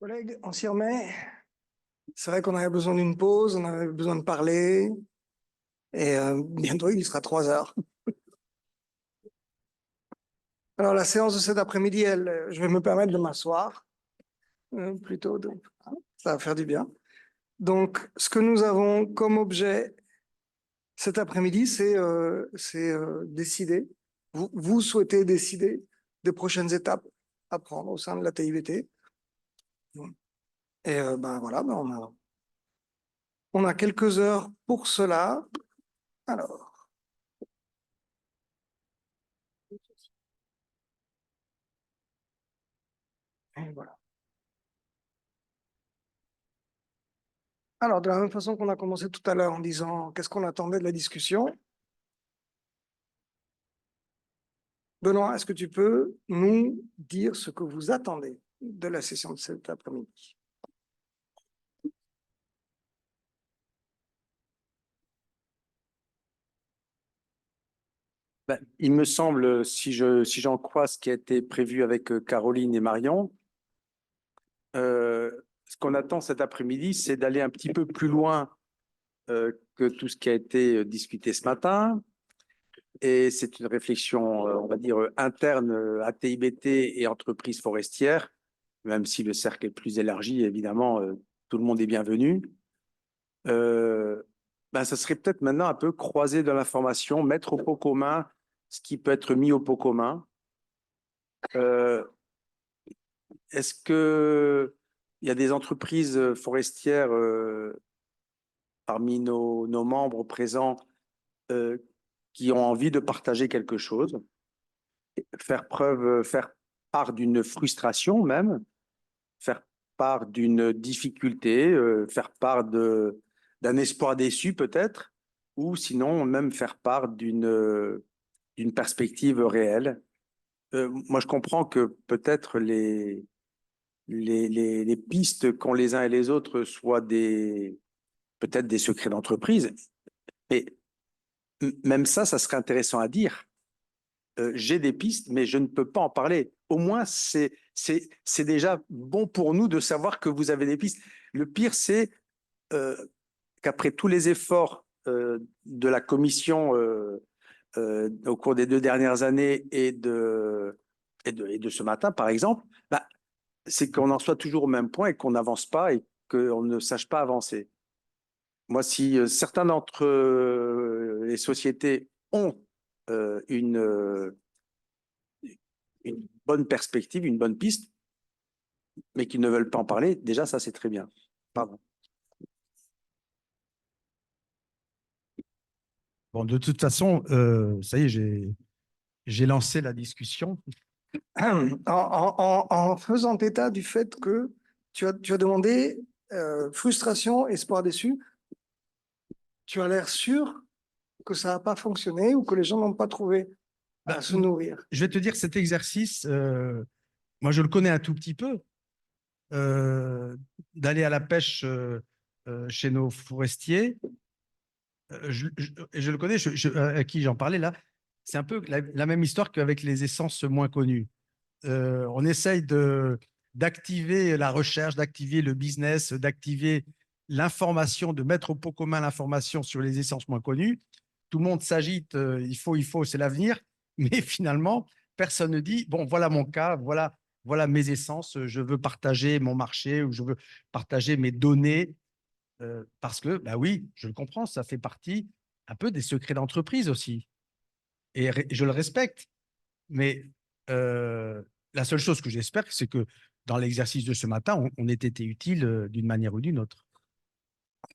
Collègues, on s'y remet. C'est vrai qu'on avait besoin d'une pause, on avait besoin de parler. Et bientôt, il sera 3 heures. Alors, la séance de cet après-midi, je vais me permettre de m'asseoir. Plutôt, ça va faire du bien. Donc, ce que nous avons comme objet cet après-midi, c'est décider. Vous souhaitez décider des prochaines étapes à prendre au sein de la TIVT. Et voilà, on a quelques heures pour cela. Alors, et voilà. Alors, de la même façon qu'on a commencé tout à l'heure en disant qu'est-ce qu'on attendait de la discussion, Benoît, est-ce que tu peux nous dire ce que vous attendez de la session de cet après-midi? Ben, il me semble, si j'en crois ce qui a été prévu avec Caroline et Marion, ce qu'on attend cet après-midi, c'est d'aller un petit peu plus loin que tout ce qui a été discuté ce matin. Et c'est une réflexion, on va dire, interne à TIBT et entreprises forestières, même si le cercle est plus élargi, évidemment, tout le monde est bienvenu. Ben, ça serait peut-être maintenant un peu croiser de l'information, mettre au pot commun ce qui peut être mis au pot commun. Est-ce que il y a des entreprises forestières parmi nos membres présents euh, qui ont envie de partager quelque chose, faire part d'une frustration même, faire part d'une difficulté, faire part d'un espoir déçu peut-être, ou sinon même faire part d'une perspective réelle. Moi, je comprends que peut-être les pistes qu'ont les uns et les autres soient peut-être des secrets d'entreprise. Mais même ça serait intéressant à dire. J'ai des pistes, mais je ne peux pas en parler. Au moins, c'est déjà bon pour nous de savoir que vous avez des pistes. Le pire, c'est euh, qu'après tous les efforts de la commission au cours des 2 dernières années et de ce matin, par exemple, bah, c'est qu'on en soit toujours au même point et qu'on n'avance pas et qu'on ne sache pas avancer. Moi, si certains d'entre les sociétés ont une bonne perspective, une bonne piste, mais qui ne veulent pas en parler, déjà, ça, c'est très bien. Pardon. Bon, de toute façon, ça y est, j'ai lancé la discussion. En faisant état du fait que tu as demandé frustration, espoir déçu, tu as l'air sûr que ça n'a pas fonctionné ou que les gens n'ont pas trouvé à se nourrir. Je vais te dire, cet exercice, moi, je le connais un tout petit peu. D'aller à la pêche chez nos forestiers, je le connais, à qui j'en parlais là, c'est un peu la même histoire qu'avec les essences moins connues. On essaye d'activer la recherche, d'activer le business, d'activer l'information, de mettre au pot commun l'information sur les essences moins connues. Tout le monde s'agite, il faut, c'est l'avenir. Mais finalement, personne ne dit, bon, voilà mon cas, voilà mes essences, je veux partager mon marché ou je veux partager mes données. Parce que, bah oui, je le comprends, ça fait partie un peu des secrets d'entreprise aussi. Et je le respecte. Mais la seule chose que j'espère, c'est que dans l'exercice de ce matin, on ait été utile d'une manière ou d'une autre.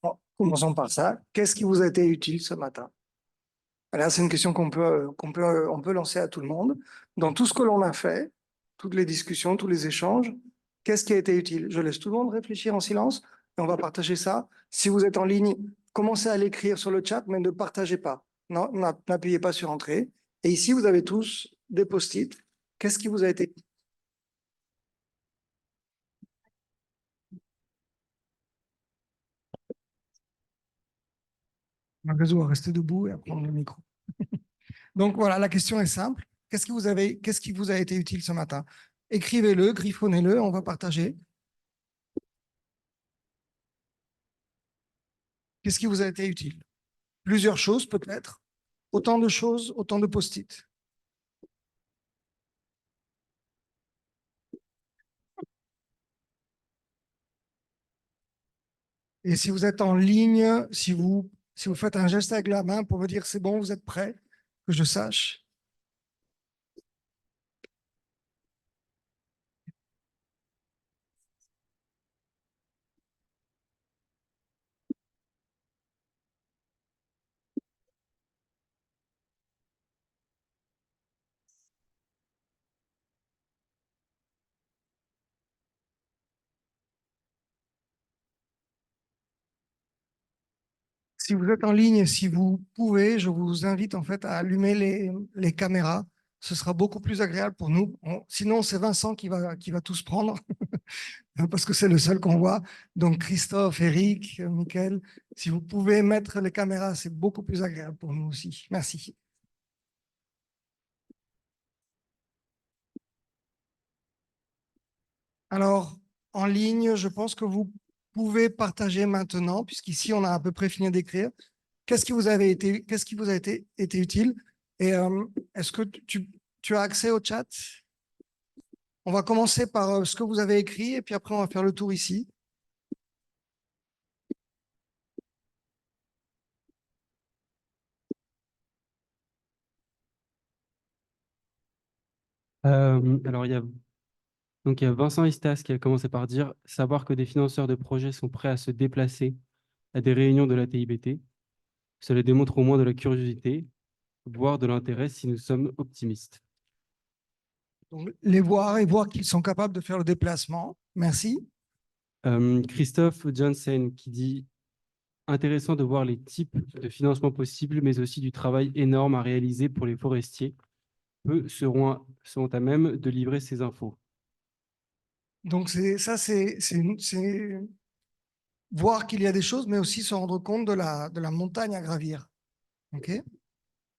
Bon, commençons par ça. Qu'est-ce qui vous a été utile ce matin? Là, c'est une question on peut lancer à tout le monde. Dans tout ce que l'on a fait, toutes les discussions, tous les échanges, qu'est-ce qui a été utile? Je laisse tout le monde réfléchir en silence et on va partager ça. Si vous êtes en ligne, commencez à l'écrire sur le chat, mais ne partagez pas. Non, n'appuyez pas sur Entrée. Et ici, vous avez tous des post-it. Qu'est-ce qui vous a été utile? Magazo à rester debout et à prendre le micro. Donc voilà, la question est simple. Qu'est-ce qui vous a été utile ce matin? Écrivez-le, griffonnez-le, on va partager. Qu'est-ce qui vous a été utile? Plusieurs choses peut-être. Autant de choses, autant de post-it. Et si vous êtes en ligne, si vous faites un geste avec la main pour me dire c'est bon, vous êtes prêt, que je sache. Si vous êtes en ligne, si vous pouvez, je vous invite en fait à allumer les caméras. Ce sera beaucoup plus agréable pour nous. Sinon, c'est Vincent qui va tous prendre parce que c'est le seul qu'on voit. Donc, Christophe, Eric, Mickaël, si vous pouvez mettre les caméras, c'est beaucoup plus agréable pour nous aussi. Merci. Alors, en ligne, je pense que vous pouvez partager maintenant, puisqu'ici, on a à peu près fini d'écrire. Qu'est-ce qui vous a été utile? Et est-ce que tu as accès au chat? On va commencer par ce que vous avez écrit et puis après, on va faire le tour ici. Alors, il y a Vincent Istas qui a commencé par dire savoir que des financeurs de projets sont prêts à se déplacer à des réunions de la TIBT. Cela démontre au moins de la curiosité, voire de l'intérêt si nous sommes optimistes. Donc, les voir et voir qu'ils sont capables de faire le déplacement. Merci. Christophe Johnson qui dit intéressant de voir les types de financement possibles, mais aussi du travail énorme à réaliser pour les forestiers. Peu seront à même de livrer ces infos. Donc, c'est voir qu'il y a des choses, mais aussi se rendre compte de la montagne à gravir. OK?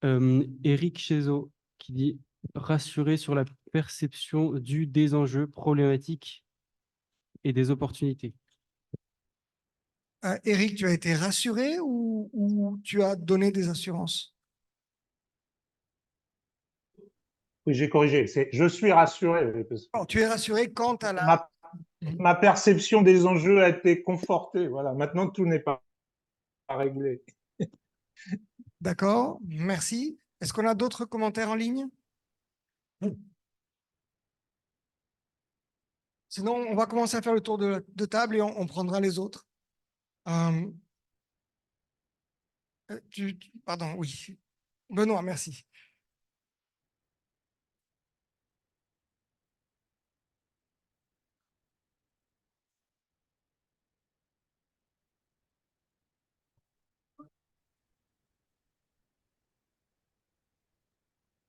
Eric Chezo qui dit rassurer sur la perception des enjeux problématiques et des opportunités. Eric, tu as été rassuré ou tu as donné des assurances? Oui, j'ai corrigé. Je suis rassuré. Parce que Oh, tu es rassuré quant à la... ma perception des enjeux a été confortée. Voilà. Maintenant, tout n'est pas réglé. D'accord, merci. Est-ce qu'on a d'autres commentaires en ligne? Sinon, on va commencer à faire le tour de table et on prendra les autres. Euh, pardon, oui. Benoît, merci.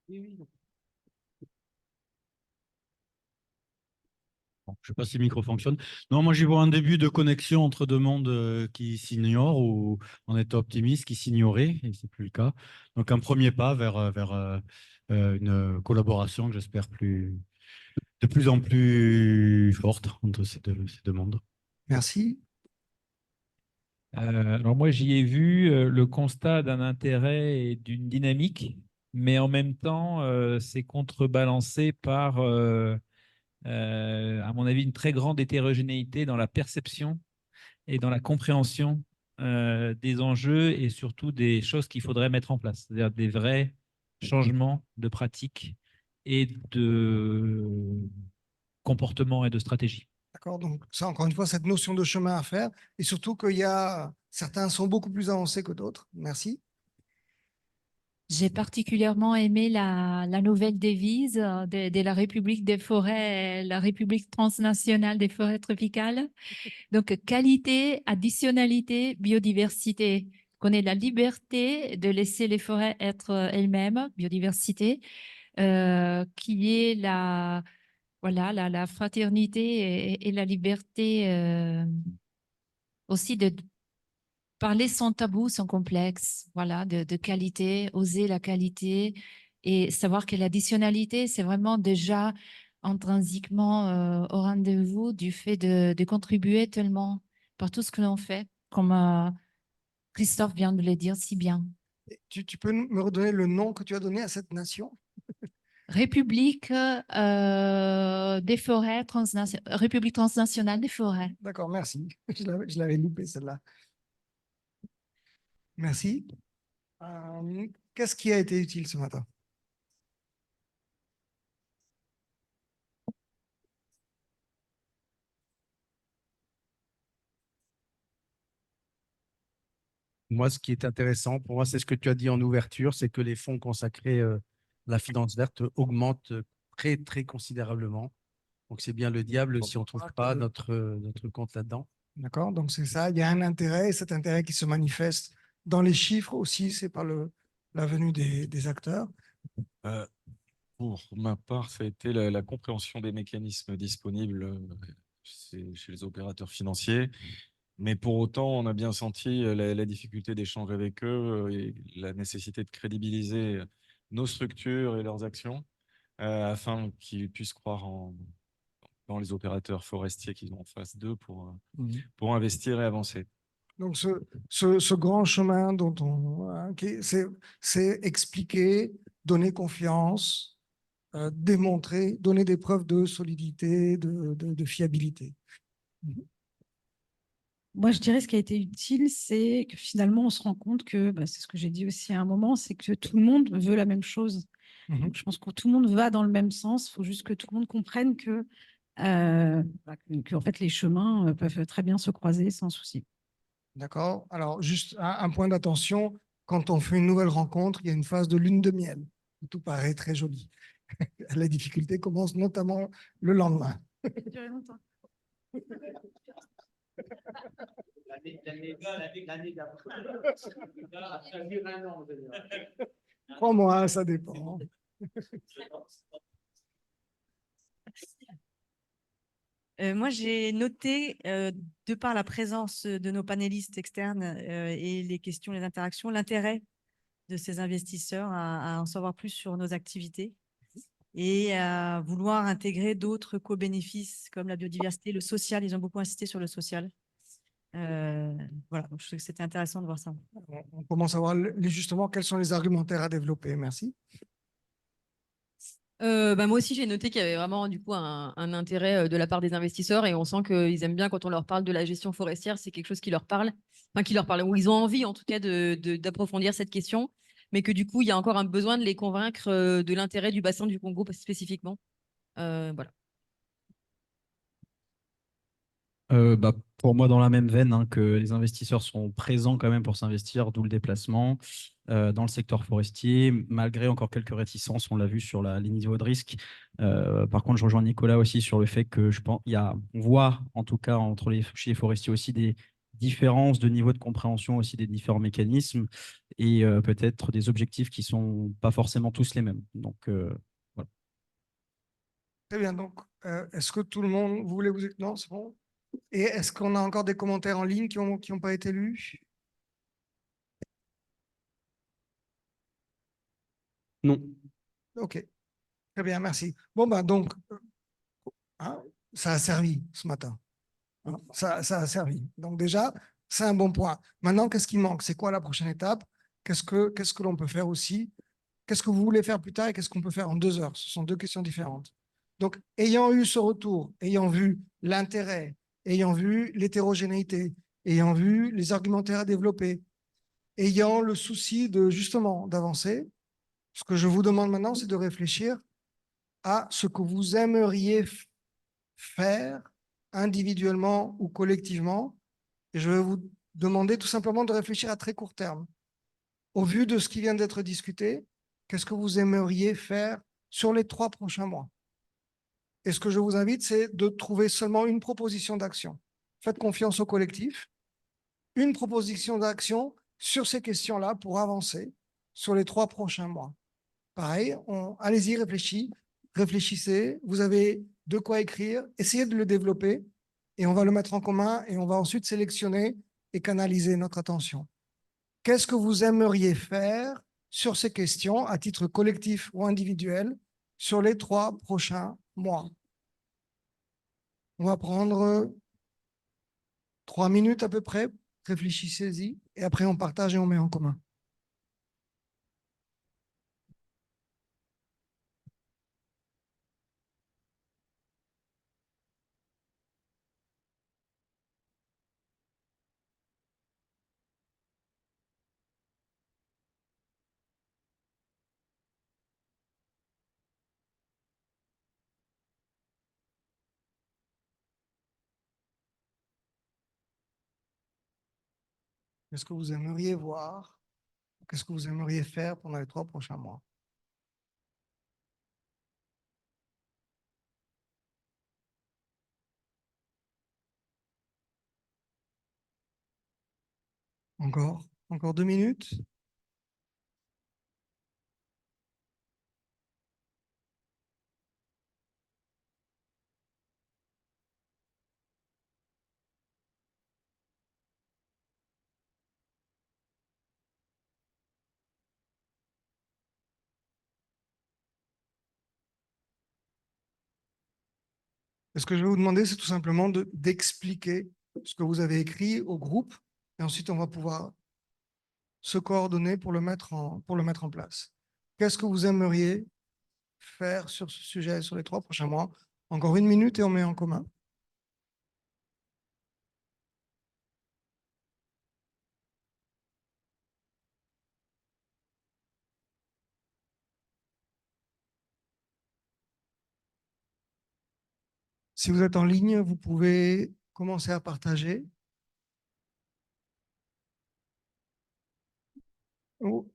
Bon, je ne sais pas si le micro fonctionne. Non, moi, j'y vois un début de connexion entre deux mondes qui s'ignorent ou on était optimiste, qui s'ignoraient, et ce n'est plus le cas. Donc, un premier pas vers une collaboration que j'espère de plus en plus forte entre ces deux mondes. Merci. Alors moi, j'y ai vu le constat d'un intérêt et d'une dynamique, mais en même temps, c'est contrebalancé par, à mon avis, une très grande hétérogénéité dans la perception et dans la compréhension des enjeux et surtout des choses qu'il faudrait mettre en place, c'est-à-dire des vrais changements de pratiques et de comportement et de stratégie. D'accord, donc ça, encore une fois, cette notion de chemin à faire et surtout qu'il y a certains sont beaucoup plus avancés que d'autres. Merci. J'ai particulièrement aimé la nouvelle devise de la République des forêts, la République transnationale des forêts tropicales. Donc, qualité, additionnalité, biodiversité. Qu'on ait la liberté de laisser les forêts être elles-mêmes, biodiversité, qu'il y ait voilà, la fraternité et la liberté aussi de parler sans tabou, sans complexe, voilà, de qualité, oser la qualité et savoir que l'additionnalité, c'est vraiment déjà intrinsèquement au rendez-vous du fait de contribuer tellement par tout ce que l'on fait, comme Christophe vient de le dire si bien. Tu peux me redonner le nom que tu as donné à cette nation? République des forêts République transnationale des forêts. D'accord, merci. Je l'avais loupé celle-là. Merci. Qu'est-ce qui a été utile ce matin? Moi, ce qui est intéressant pour moi, c'est ce que tu as dit en ouverture, c'est que les fonds consacrés à la finance verte augmentent très, très considérablement. Donc, c'est bien le diable si on ne trouve pas notre compte là-dedans. D'accord, donc c'est ça. Il y a un intérêt, et cet intérêt qui se manifeste dans les chiffres aussi, c'est par la venue des acteurs. Pour ma part, ça a été la compréhension des mécanismes disponibles chez les opérateurs financiers. Mais pour autant, on a bien senti la difficulté d'échanger avec eux et la nécessité de crédibiliser nos structures et leurs actions afin qu'ils puissent croire dans les opérateurs forestiers qu'ils ont en face d'eux pour investir et avancer. Donc, ce grand chemin dont c'est expliquer, donner confiance, démontrer, donner des preuves de solidité, de fiabilité. Moi, je dirais ce qui a été utile, c'est que finalement, on se rend compte que, c'est ce que j'ai dit aussi à un moment, c'est que tout le monde veut la même chose. Donc, je pense que tout le monde va dans le même sens. Il faut juste que tout le monde comprenne que, en fait, les chemins peuvent très bien se croiser sans souci. D'accord. Alors, juste un point d'attention, quand on fait une nouvelle rencontre, il y a une phase de lune de miel. Tout paraît très joli. La difficulté commence notamment le lendemain. Crois-moi, ça dépend. Moi, j'ai noté, de par la présence de nos panélistes externes et les questions, les interactions, l'intérêt de ces investisseurs à en savoir plus sur nos activités et à vouloir intégrer d'autres co-bénéfices comme la biodiversité, le social. Ils ont beaucoup insisté sur le social. Voilà, donc je trouve que c'était intéressant de voir ça. On commence à voir justement quels sont les argumentaires à développer. Merci. Moi aussi, j'ai noté qu'il y avait vraiment du coup un intérêt de la part des investisseurs et on sent qu'ils aiment bien quand on leur parle de la gestion forestière, c'est quelque chose qui leur parle, où ils ont envie en tout cas d'approfondir cette question, mais que du coup, il y a encore un besoin de les convaincre de l'intérêt du bassin du Congo spécifiquement. Voilà. Pour moi, dans la même veine, hein, que les investisseurs sont présents quand même pour s'investir, d'où le déplacement dans le secteur forestier, malgré encore quelques réticences, on l'a vu sur les niveaux de risque. Par contre, je rejoins Nicolas aussi sur le fait que je pense on voit en tout cas chez les forestiers aussi des différences de niveau de compréhension aussi des différents mécanismes et peut-être des objectifs qui ne sont pas forcément tous les mêmes. Donc, voilà. Très bien. Donc, est-ce que tout le monde, vous voulez vous... Non, c'est bon. Et est-ce qu'on a encore des commentaires en ligne qui n'ont pas été lus? Non. OK. Très bien, merci. Bon, donc, hein, ça a servi ce matin. Hein, ça a servi. Donc déjà, c'est un bon point. Maintenant, qu'est-ce qui manque? C'est quoi la prochaine étape? Qu'est-ce que l'on peut faire aussi? Qu'est-ce que vous voulez faire plus tard et qu'est-ce qu'on peut faire en 2 heures? Ce sont deux questions différentes. Donc, ayant eu ce retour, ayant vu l'intérêt, ayant vu l'hétérogénéité, ayant vu les argumentaires à développer, ayant le souci de justement d'avancer, ce que je vous demande maintenant, c'est de réfléchir à ce que vous aimeriez faire individuellement ou collectivement. Et je vais vous demander tout simplement de réfléchir à très court terme. Au vu de ce qui vient d'être discuté, qu'est-ce que vous aimeriez faire sur les 3 prochains mois? Et ce que je vous invite, c'est de trouver seulement une proposition d'action. Faites confiance au collectif. Une proposition d'action sur ces questions-là pour avancer sur les 3 prochains mois. Pareil, allez-y, réfléchissez. Vous avez de quoi écrire. Essayez de le développer et on va le mettre en commun et on va ensuite sélectionner et canaliser notre attention. Qu'est-ce que vous aimeriez faire sur ces questions à titre collectif ou individuel sur les 3 prochains mois? On va prendre 3 minutes à peu près réfléchissez-y, et après on partage et on met en commun. Qu'est-ce que vous aimeriez voir? Qu'est-ce que vous aimeriez faire pendant les 3 prochains mois? Encore 2 minutes? Et ce que je vais vous demander, c'est tout simplement d'expliquer ce que vous avez écrit au groupe, et ensuite on va pouvoir se coordonner pour le mettre en place. Qu'est-ce que vous aimeriez faire sur ce sujet sur les 3 prochains mois? Encore 1 minute et on met en commun. Si vous êtes en ligne, vous pouvez commencer à partager. Oh.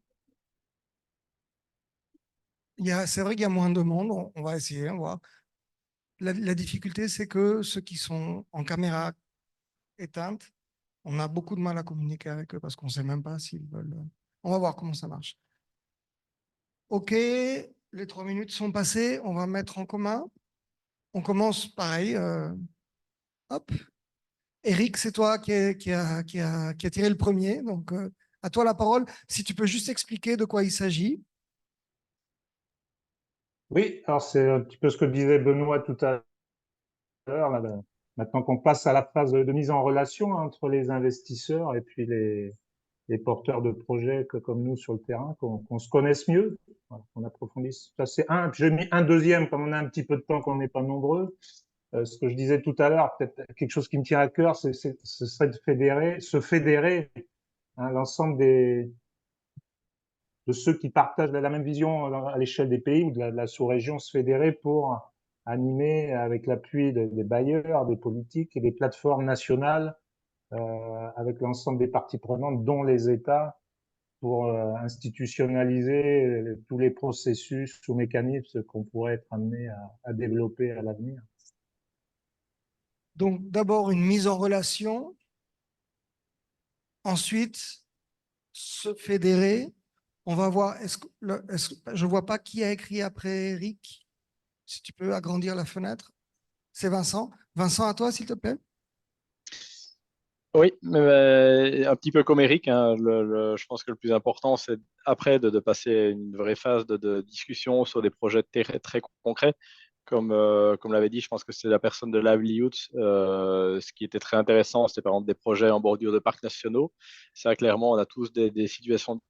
C'est vrai qu'il y a moins de monde, on va essayer, on va voir. La difficulté, c'est que ceux qui sont en caméra éteinte, on a beaucoup de mal à communiquer avec eux parce qu'on ne sait même pas s'ils veulent. On va voir comment ça marche. OK, les 3 minutes sont passées, on va mettre en commun. On commence pareil. Hop. Eric, c'est toi qui a tiré le premier, donc à toi la parole. Si tu peux juste expliquer de quoi il s'agit. Oui, alors c'est un petit peu ce que disait Benoît tout à l'heure. Maintenant qu'on passe à la phase de mise en relation entre les investisseurs et puis les porteurs de projets comme nous sur le terrain, qu'on se connaisse mieux, voilà, qu'on approfondisse. Ça, c'est un. Puis j'ai mis un deuxième, comme on a un petit peu de temps, qu'on n'est pas nombreux. Ce que je disais tout à l'heure, peut-être quelque chose qui me tient à cœur, ce serait de se fédérer, hein, l'ensemble de ceux qui partagent la même vision à l'échelle des pays ou de la sous-région, se fédérer pour animer avec l'appui des bailleurs, des politiques et des plateformes nationales, avec l'ensemble des parties prenantes, dont les États, pour institutionnaliser tous les processus ou mécanismes qu'on pourrait être amené à développer à l'avenir. Donc, d'abord, une mise en relation. Ensuite, se fédérer. On va voir, je ne vois pas qui a écrit après Eric. Si tu peux agrandir la fenêtre. C'est Vincent. Vincent, à toi, s'il te plaît. Oui, un petit peu comme Eric, hein, je pense que le plus important, c'est après de passer une vraie phase de discussion sur des projets très, très concrets. Comme l'avait dit, je pense que c'est la personne de Livelihood. Ce qui était très intéressant, c'était par exemple des projets en bordure de parcs nationaux. Ça, clairement, on a tous des situations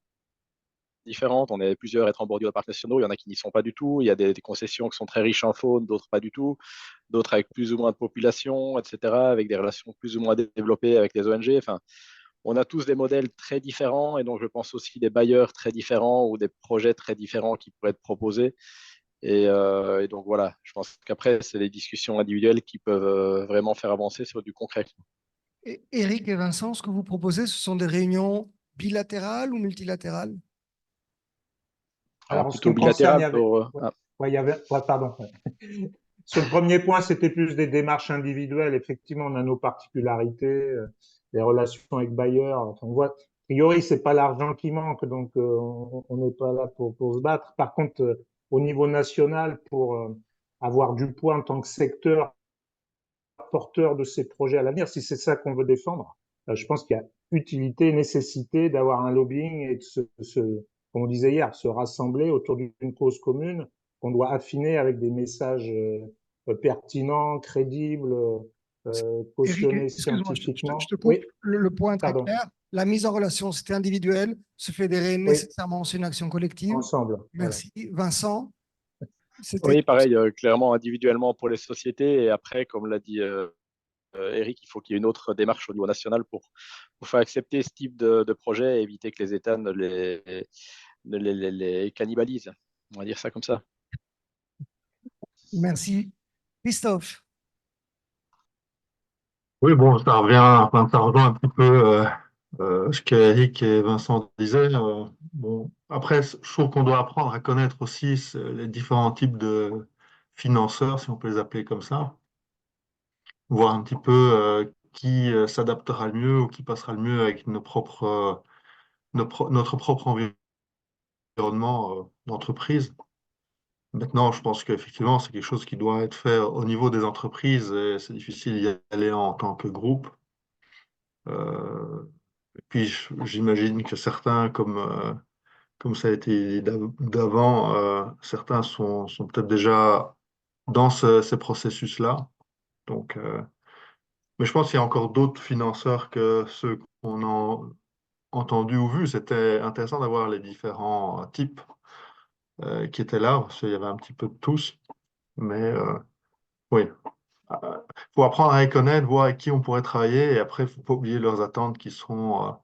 différentes. On est plusieurs à être en bordure de parcs nationaux. Il y en a qui n'y sont pas du tout. Il y a des concessions qui sont très riches en faune, d'autres pas du tout. D'autres avec plus ou moins de population, etc., avec des relations plus ou moins développées avec les ONG. Enfin, on a tous des modèles très différents et donc je pense aussi des bailleurs très différents ou des projets très différents qui pourraient être proposés. Et donc voilà, je pense qu'après, c'est des discussions individuelles qui peuvent vraiment faire avancer sur du concret. Et Eric et Vincent, ce que vous proposez, ce sont des réunions bilatérales ou multilatérales? Alors, en ce qui plutôt me concerne, bilatéral pour. il y avait, pardon. Sur le premier point, c'était plus des démarches individuelles. Effectivement, on a nos particularités, les relations avec bailleurs. Enfin, on voit, a priori, c'est pas l'argent qui manque, donc on n'est pas là pour se battre. Par contre, au niveau national, pour avoir du poids en tant que secteur porteur de ces projets à l'avenir, si c'est ça qu'on veut défendre, je pense qu'il y a utilité, nécessité d'avoir un lobbying et de comme on disait hier, se rassembler autour d'une cause commune qu'on doit affiner avec des messages pertinents, crédibles, Éric, cautionné excuse-moi, scientifiquement. je te coupe. Oui, Le point est très pardon. clair. La mise en relation, c'était individuel. Se fédérer, Oui, nécessairement, c'est une action collective. ensemble. Voilà. Merci. Vincent, c'était Oui, pareil, clairement individuellement pour les sociétés. Et après, comme l'a dit Eric, il faut qu'il y ait une autre démarche au niveau national pour faire accepter ce type de projet et éviter que les États ne les cannibalisent. On va dire ça comme ça. Merci. Christophe, Oui, bon, ça revient, enfin, ça rejoint un petit peu ce qu'Eric et Vincent disaient. Bon, après, je trouve qu'on doit apprendre à connaître aussi les différents types de financeurs, si on peut les appeler comme ça, voir un petit peu qui s'adaptera le mieux ou qui passera le mieux avec notre propre environnement d'entreprise. Maintenant, je pense qu'effectivement, c'est quelque chose qui doit être fait au niveau des entreprises et c'est difficile d'y aller en tant que groupe. Et puis, j'imagine que certains, comme ça a été dit d'avant, certains sont peut-être déjà dans ces processus-là. Donc, mais je pense qu'il y a encore d'autres financeurs que ceux qu'on a entendus ou vus. C'était intéressant d'avoir les différents types qui étaient là, parce qu'il y avait un petit peu de tous. Mais oui, il faut apprendre à les connaître, voir avec qui on pourrait travailler, et après, il ne faut pas oublier leurs attentes qui seront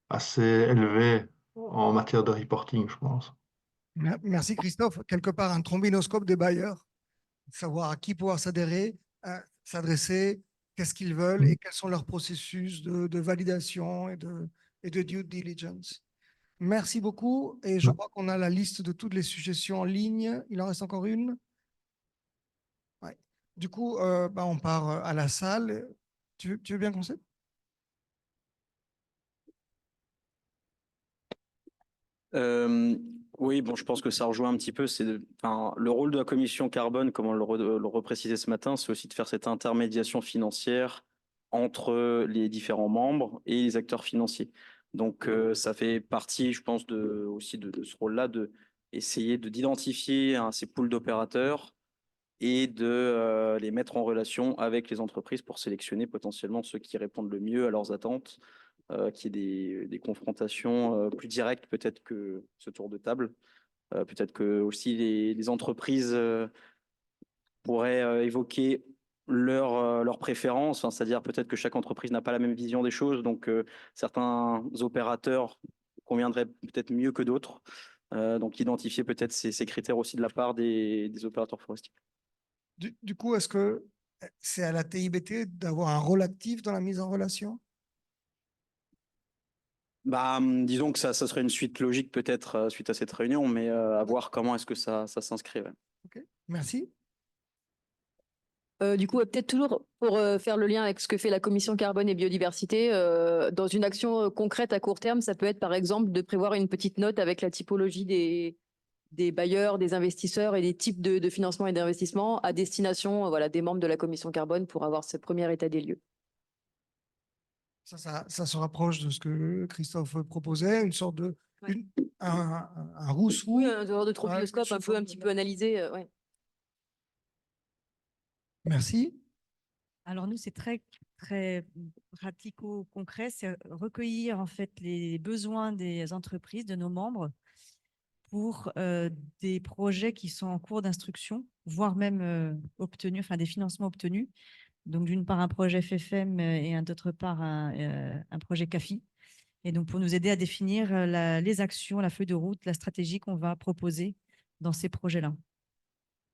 assez élevées en matière de reporting, je pense. merci Christophe. Quelque part, un trombinoscope des bailleurs, savoir à qui pouvoir s'adresser, qu'est-ce qu'ils veulent et quels sont leurs processus de validation et de due diligence. Merci beaucoup. Et je crois qu'on a la liste de toutes les suggestions en ligne. Il en reste encore une. Ouais. Du coup, on part à la salle. Tu veux bien commencer? Oui, bon, je pense que ça rejoint un petit peu. Enfin, le rôle de la commission carbone, comme on le reprécisait ce matin, c'est aussi de faire cette intermédiation financière entre les différents membres et les acteurs financiers. Donc, ça fait partie, je pense, aussi de ce rôle-là, d'essayer d'identifier ces pools d'opérateurs et de les mettre en relation avec les entreprises pour sélectionner potentiellement ceux qui répondent le mieux à leurs attentes, qu'il y ait des confrontations plus directes peut-être que ce tour de table. Peut-être que aussi les entreprises pourraient évoquer leurs préférences, enfin, c'est-à-dire peut-être que chaque entreprise n'a pas la même vision des choses, donc certains opérateurs conviendraient peut-être mieux que d'autres. Donc identifier peut-être ces critères aussi de la part des opérateurs forestiers. Du coup, est-ce que c'est à la TIBT d'avoir un rôle actif dans la mise en relation? Disons que ça serait une suite logique peut-être suite à cette réunion, mais à voir comment est-ce que ça s'inscrit. Ouais. Ok, merci. Du coup, peut-être toujours pour faire le lien avec ce que fait la commission carbone et biodiversité, dans une action concrète à court terme, ça peut être par exemple de prévoir une petite note avec la typologie des bailleurs, des investisseurs et des types de financement et d'investissement à destination des membres de la commission carbone pour avoir ce premier état des lieux. Ça se rapproche de ce que Christophe proposait, une sorte de un rousseau. Oui, un genre de trombinoscope un petit peu analysé. Ouais. Merci. Alors nous, c'est très pratico-concret, c'est recueillir en fait les besoins des entreprises, de nos membres, pour des projets qui sont en cours d'instruction, voire même obtenus, enfin des financements obtenus. Donc d'une part un projet FFM et d'autre part un projet CAFI. Et donc pour nous aider à définir les actions, la feuille de route, la stratégie qu'on va proposer dans ces projets-là,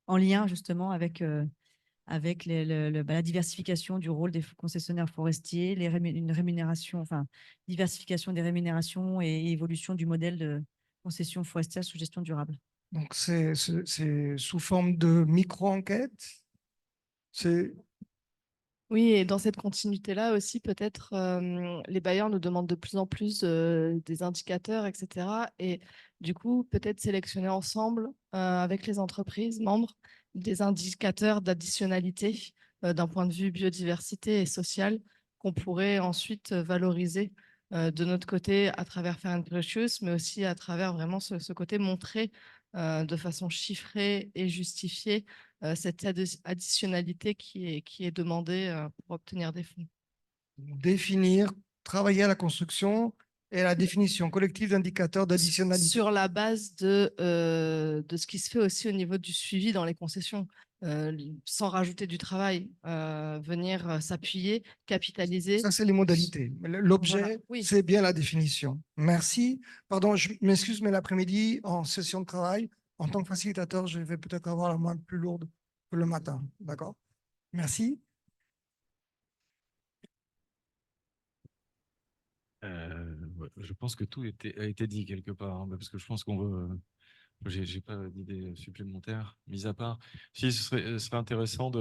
en lien justement avec la diversification du rôle des concessionnaires forestiers, une rémunération, enfin, diversification des rémunérations et évolution du modèle de concession forestière sous gestion durable. Donc, c'est sous forme de micro-enquête. Oui, et dans cette continuité-là aussi, peut-être, les bailleurs nous demandent de plus en plus des indicateurs, etc. Et du coup, peut-être sélectionner ensemble, avec les entreprises membres, des indicateurs d'additionnalité d'un point de vue biodiversité et social qu'on pourrait ensuite valoriser de notre côté à travers Fair and Precious, mais aussi à travers vraiment ce côté montrer de façon chiffrée et justifiée cette additionnalité qui est demandée pour obtenir des fonds. Définir, travailler à la construction et à la définition collective d'indicateurs d'additionnalité. Sur la base de ce qui se fait aussi au niveau du suivi dans les concessions, sans rajouter du travail, venir s'appuyer, capitaliser. Ça, c'est les modalités. L'objet, Voilà, oui. c'est bien la définition. Merci. Pardon, je m'excuse, mais l'après-midi, en session de travail, en tant que facilitateur, je vais peut-être avoir la main plus lourde que le matin. D'accord? Merci. Ouais, je pense que tout a été dit quelque part, hein, parce que je pense qu'on veut. J'ai pas d'idée supplémentaire, mis à part. Si ce serait intéressant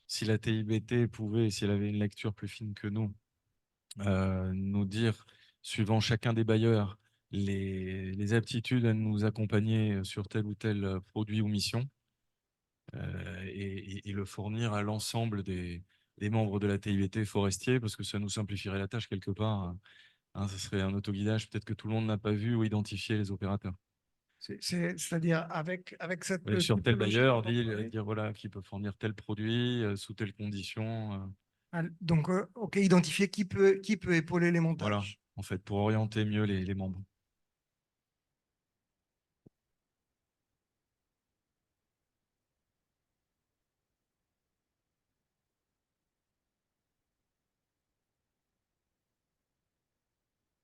si la TIBT pouvait, si elle avait une lecture plus fine que nous dire, suivant chacun des bailleurs, les aptitudes à nous accompagner sur tel ou tel produit ou mission, et le fournir à l'ensemble des membres de la TIBT forestier, parce que ça nous simplifierait la tâche quelque part. Hein, ce serait un autoguidage, peut-être que tout le monde n'a pas vu ou identifié les opérateurs. C'est-à-dire avec cette Sur tel typologie bailleur, dont on parlait. dire voilà, qui peut fournir tel produit sous telles conditions. Donc, OK, identifier qui peut épauler les montages. Voilà, en fait, pour orienter mieux les membres.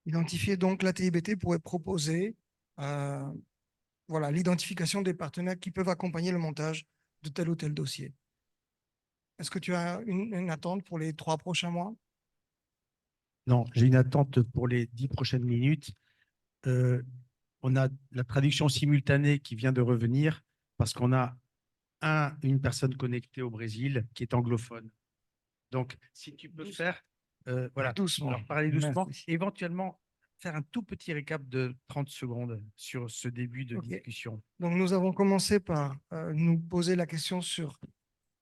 Identifier donc la TIBT pourrait proposer voilà, l'identification des partenaires qui peuvent accompagner le montage de tel ou tel dossier. Est-ce que tu as une attente pour les 3 prochains mois? Non, j'ai une attente pour les 10 prochaines minutes. On a la traduction simultanée qui vient de revenir parce qu'on a une personne connectée au Brésil qui est anglophone. Donc, si tu peux faire, voilà, doucement. Alors, parler doucement, Merci. éventuellement faire un tout petit récap de 30 secondes sur ce début de OK. discussion. Donc, nous avons commencé par nous poser la question sur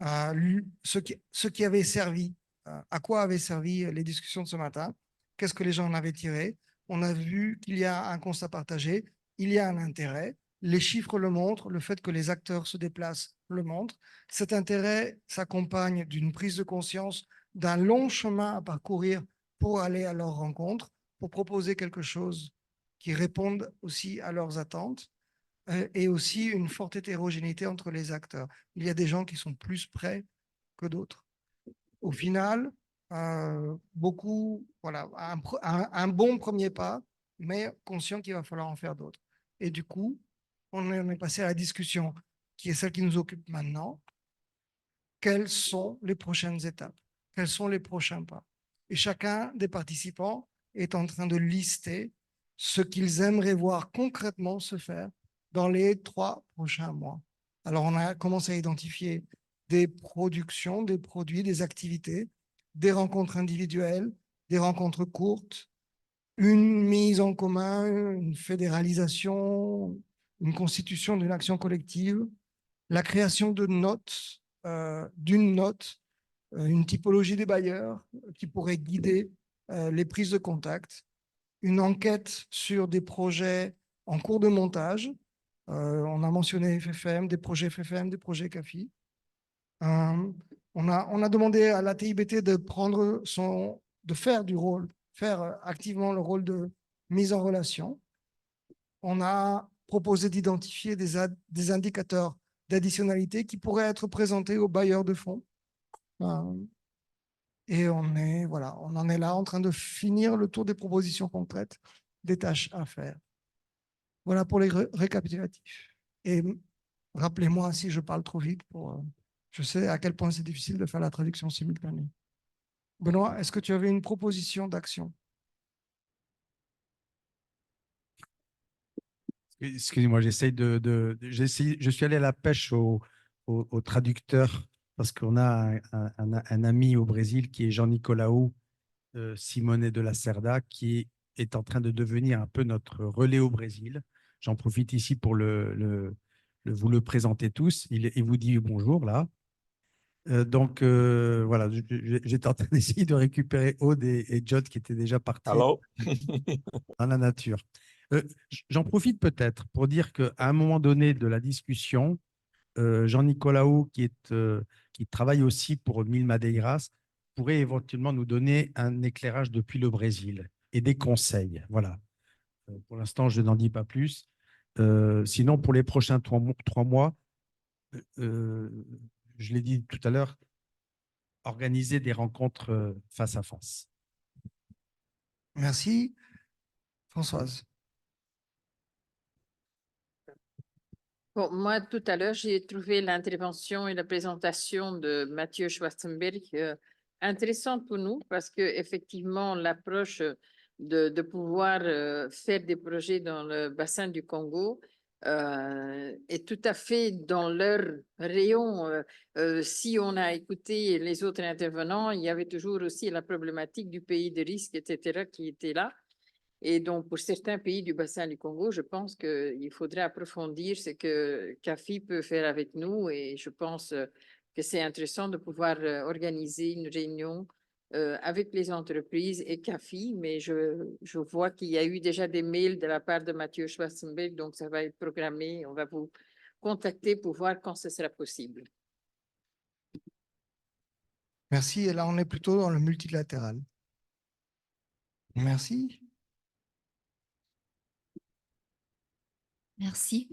ce qui avait servi, à quoi avaient servi les discussions de ce matin, qu'est-ce que les gens en avaient tiré. On a vu qu'il y a un constat partagé, il y a un intérêt, les chiffres le montrent, le fait que les acteurs se déplacent le montre. Cet intérêt s'accompagne d'une prise de conscience d'un long chemin à parcourir pour aller à leur rencontre, pour proposer quelque chose qui réponde aussi à leurs attentes, et aussi une forte hétérogénéité entre les acteurs. Il y a des gens qui sont plus prêts que d'autres. Au final, beaucoup, voilà, un bon premier pas, mais conscient qu'il va falloir en faire d'autres. Et du coup, on est passé à la discussion qui est celle qui nous occupe maintenant. Quelles sont les prochaines étapes? Quels sont les prochains pas? Et chacun des participants est en train de lister ce qu'ils aimeraient voir concrètement se faire dans les 3 prochains mois. Alors, on a commencé à identifier des productions, des produits, des activités, des rencontres individuelles, des rencontres courtes, une mise en commun, une fédéralisation, une constitution d'une action collective, la création de notes, d'une note, une typologie des bailleurs qui pourrait guider les prises de contact, une enquête sur des projets en cours de montage. On a mentionné FFM, des projets FFM, des projets CAFI. On a demandé à la TIBT de faire du rôle, faire activement le rôle de mise en relation. On a proposé d'identifier des indicateurs d'additionnalité qui pourraient être présentés aux bailleurs de fonds. Et on en est là en train de finir le tour des propositions concrètes, des tâches à faire. Voilà pour les récapitulatifs. Et rappelez-moi si je parle trop vite. Je sais à quel point c'est difficile de faire la traduction simultanée. Benoît, est-ce que tu avais une proposition d'action? Excusez-moi, je suis allé à la pêche au traducteur parce qu'on a un ami au Brésil qui est Jean-Nicolaou Simonet de la Cerda qui est en train de devenir un peu notre relais au Brésil. J'en profite ici pour vous le présenter tous. Il vous dit bonjour là. Voilà, j'étais en train d'essayer de récupérer Aude et John qui étaient déjà partis Allô. dans la nature. J'en profite peut-être pour dire qu'à un moment donné de la discussion, Jean-Nicolas Haut, qui travaille aussi pour Mille Madeiras, pourrait éventuellement nous donner un éclairage depuis le Brésil et des conseils. Voilà. Pour l'instant, je n'en dis pas plus. Sinon, pour les prochains 3 mois, je l'ai dit tout à l'heure, organiser des rencontres face à face. Merci. Françoise. Bon, moi, tout à l'heure, j'ai trouvé l'intervention et la présentation de Mathieu Schwarzenberg intéressante pour nous parce que effectivement, l'approche de pouvoir faire des projets dans le bassin du Congo est tout à fait dans leur rayon. Si on a écouté les autres intervenants, il y avait toujours aussi la problématique du pays de risque, etc., qui était là. Et donc, pour certains pays du bassin du Congo, je pense qu'il faudrait approfondir ce que CAFI peut faire avec nous. Et je pense que c'est intéressant de pouvoir organiser une réunion avec les entreprises et CAFI. Mais je vois qu'il y a eu déjà des mails de la part de Mathieu Schwarzenberg, donc ça va être programmé. On va vous contacter pour voir quand ce sera possible. Merci. Et là, on est plutôt dans le multilatéral. Merci. Merci.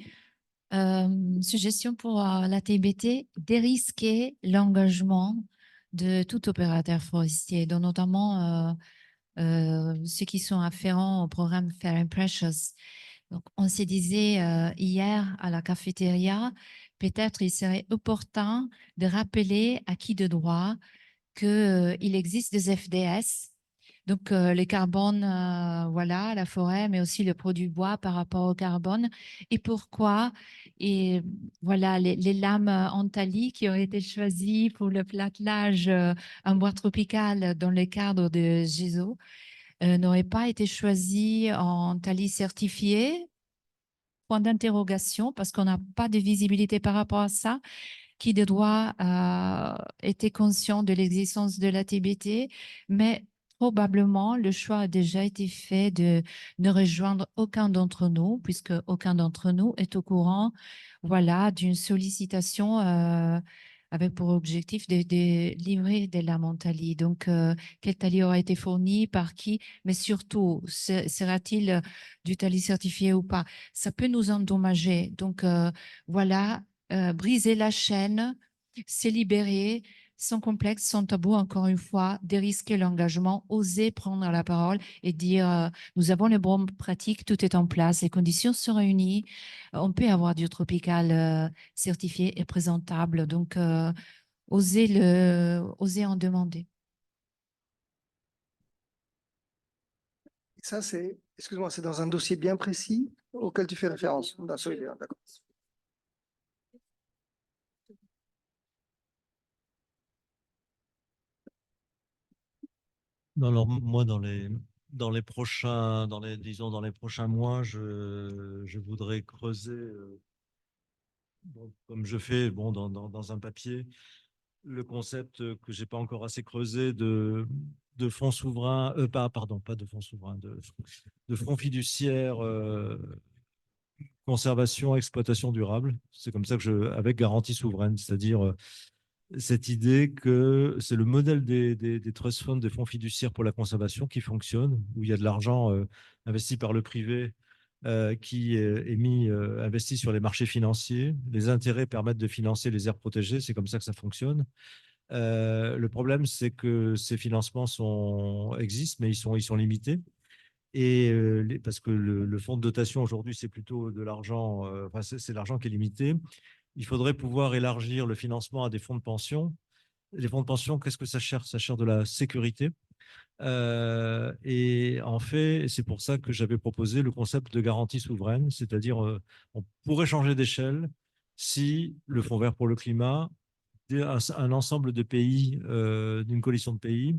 Suggestion pour la TBT, dérisquer l'engagement de tout opérateur forestier, dont notamment ceux qui sont afférents au programme Fair and Precious. Donc, on se disait hier à la cafétéria, peut-être il serait opportun de rappeler à qui de droit qu'il existe des FDS. Donc, le carbone, voilà, la forêt, mais aussi le produit bois par rapport au carbone. Et pourquoi? Et voilà, les lames en thalie qui ont été choisies pour le platelage en bois tropical dans le cadre de GESO n'auraient pas été choisies en thalie certifiée. Point d'interrogation, parce qu'on n'a pas de visibilité par rapport à ça. Qui de droit était conscient de l'existence de la TBT, mais probablement le choix a déjà été fait de ne rejoindre aucun d'entre nous, puisque aucun d'entre nous est au courant, voilà, d'une sollicitation avec pour objectif de livrer des lames en thalie. Donc, quel thalie aura été fourni, par qui, mais surtout, sera-t-il du thalie certifié ou pas? Ça peut nous endommager. Donc, voilà, briser la chaîne, se libérer, sans complexe, sans tabou, encore une fois, dérisquer l'engagement, oser prendre la parole et dire nous avons les bonnes pratiques, tout est en place, les conditions sont réunies, on peut avoir du tropical certifié et présentable. Donc, oser en demander. Ça, c'est, excuse-moi, c'est dans un dossier bien précis auquel tu fais référence. D'accord. Alors, moi, dans les prochains mois, je voudrais creuser, comme je fais dans un papier, le concept que j'ai pas encore assez creusé de fonds souverains, pas de fonds souverains, de fonds fiduciaires, conservation, exploitation durable. C'est comme ça que avec garantie souveraine, c'est-à-dire cette idée que c'est le modèle des trust funds, des fonds fiduciaires pour la conservation qui fonctionne, où il y a de l'argent investi par le privé qui est investi sur les marchés financiers. Les intérêts permettent de financer les aires protégées, c'est comme ça que ça fonctionne. Le problème, c'est que ces financements existent, mais ils sont limités. Et parce que le fonds de dotation aujourd'hui, c'est plutôt de l'argent, c'est l'argent qui est limité. Il faudrait pouvoir élargir le financement à des fonds de pension. Les fonds de pension, qu'est-ce que ça cherche? Ça cherche de la sécurité. Et en fait, c'est pour ça que j'avais proposé le concept de garantie souveraine, c'est-à-dire on pourrait changer d'échelle si le Fonds vert pour le climat, un ensemble de pays, d'une coalition de pays,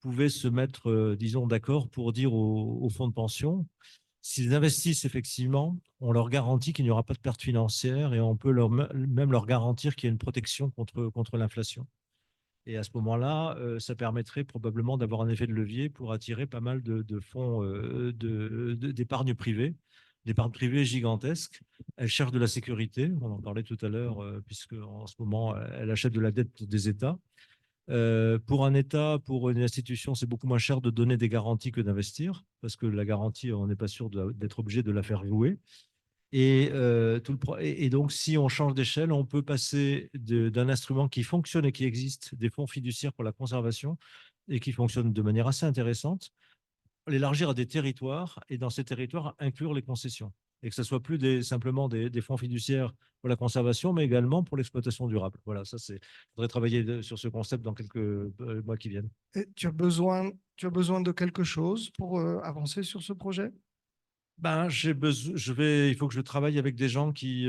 pouvait se mettre, disons, d'accord pour dire aux fonds de pension, s'ils investissent effectivement, on leur garantit qu'il n'y aura pas de perte financière et on peut même leur garantir qu'il y a une protection contre l'inflation. Et à ce moment-là, ça permettrait probablement d'avoir un effet de levier pour attirer pas mal de fonds d'épargne privée, d'épargne privée gigantesque. Elle cherche de la sécurité, on en parlait tout à l'heure, puisque en ce moment, elle achète de la dette des États. Pour un État, pour une institution, c'est beaucoup moins cher de donner des garanties que d'investir, parce que la garantie, on n'est pas sûr d'être obligé de la faire jouer. Et donc, si on change d'échelle, on peut passer d'un instrument qui fonctionne et qui existe, des fonds fiduciaires pour la conservation, et qui fonctionne de manière assez intéressante, l'élargir à des territoires, et dans ces territoires, inclure les concessions. Et que ce ne soit plus simplement des fonds fiduciaires pour la conservation, mais également pour l'exploitation durable. Voilà, ça c'est. Je voudrais travailler sur ce concept dans quelques mois qui viennent. Et tu as besoin de quelque chose pour avancer sur ce projet? Ben, il faut que je travaille avec des gens qui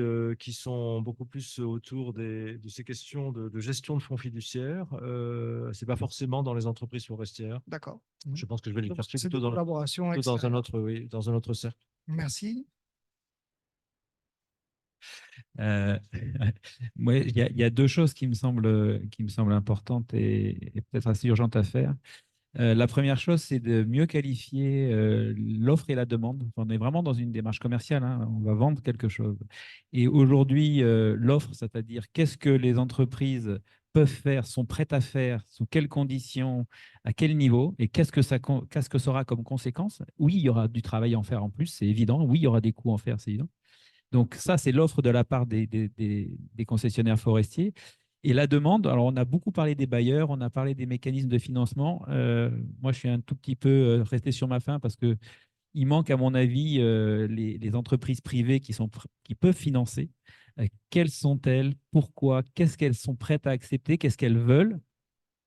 sont beaucoup plus autour de ces questions de gestion de fonds fiduciaires. Ce n'est pas forcément dans les entreprises forestières. D'accord. Je pense que je vais les Donc, chercher c'est plutôt de collaboration plutôt dans un extérieure. autre, oui, dans un autre cercle. Merci. Moi, il y a deux choses qui me semblent importantes et peut-être assez urgentes à faire. La première chose, c'est de mieux qualifier l'offre et la demande. On est vraiment dans une démarche commerciale, hein, on va vendre quelque chose. Et aujourd'hui, l'offre, c'est-à-dire qu'est-ce que les entreprises peuvent faire, sont prêtes à faire, sous quelles conditions, à quel niveau, et qu'est-ce que ça aura comme conséquence. Oui, il y aura du travail à en faire en plus, c'est évident. Oui, il y aura des coûts à en faire, c'est évident. Donc ça, c'est l'offre de la part des concessionnaires forestiers. Et la demande, alors on a beaucoup parlé des bailleurs, on a parlé des mécanismes de financement. Moi, je suis un tout petit peu resté sur ma faim parce qu'il manque, à mon avis, les entreprises privées qui peuvent financer. Quelles sont-elles? Pourquoi? Qu'est-ce qu'elles sont prêtes à accepter? Qu'est-ce qu'elles veulent?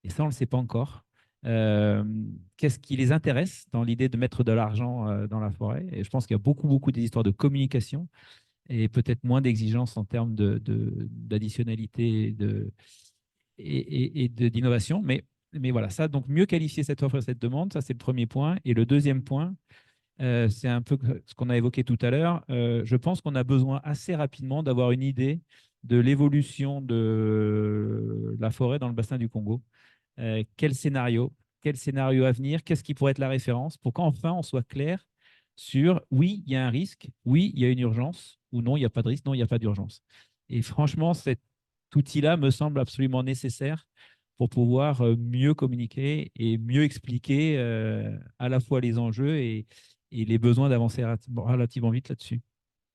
Et ça, on ne le sait pas encore. Qu'est-ce qui les intéresse dans l'idée de mettre de l'argent dans la forêt? Et je pense qu'il y a beaucoup d'histoires de communication et peut-être moins d'exigences en termes d'additionnalité et d'innovation. Mais voilà, ça, donc mieux qualifier cette offre et cette demande, ça c'est le premier point. Et le deuxième point, c'est un peu ce qu'on a évoqué tout à l'heure. Je pense qu'on a besoin assez rapidement d'avoir une idée de l'évolution de la forêt dans le bassin du Congo. Quel scénario à venir? Qu'est-ce qui pourrait être la référence pour qu'enfin on soit clair sur oui, il y a un risque, oui, il y a une urgence, ou non, il n'y a pas de risque, non, il n'y a pas d'urgence. Et franchement, cet outil-là me semble absolument nécessaire pour pouvoir mieux communiquer et mieux expliquer à la fois les enjeux et les besoins d'avancer relativement vite là-dessus.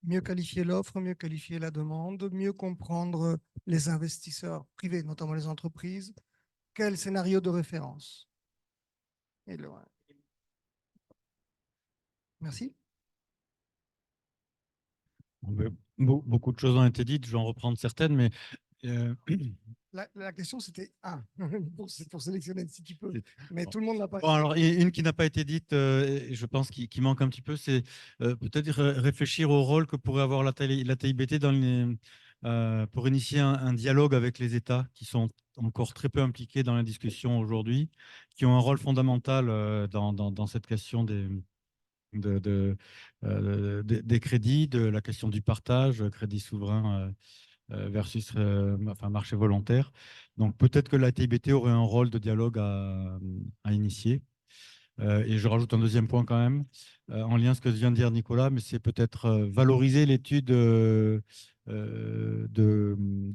Mieux qualifier l'offre, mieux qualifier la demande, mieux comprendre les investisseurs privés, notamment les entreprises. Quel scénario de référence? Et le- Merci. Beaucoup de choses ont été dites, je vais en reprendre certaines, mais La question, c'était pour sélectionner si tu peux. Mais tout le monde n'a pas. Bon, alors, une qui n'a pas été dite, et je pense qu'il manque un petit peu, c'est peut-être réfléchir au rôle que pourrait avoir la TIBT pour initier un dialogue avec les États qui sont encore très peu impliqués dans la discussion aujourd'hui, qui ont un rôle fondamental dans cette question des crédits, de la question du partage, crédit souverain versus enfin, marché volontaire. Donc peut-être que la TIBT aurait un rôle de dialogue à initier. Et je rajoute un deuxième point quand même, en lien avec ce que vient de dire Nicolas, mais c'est peut-être valoriser l'étude de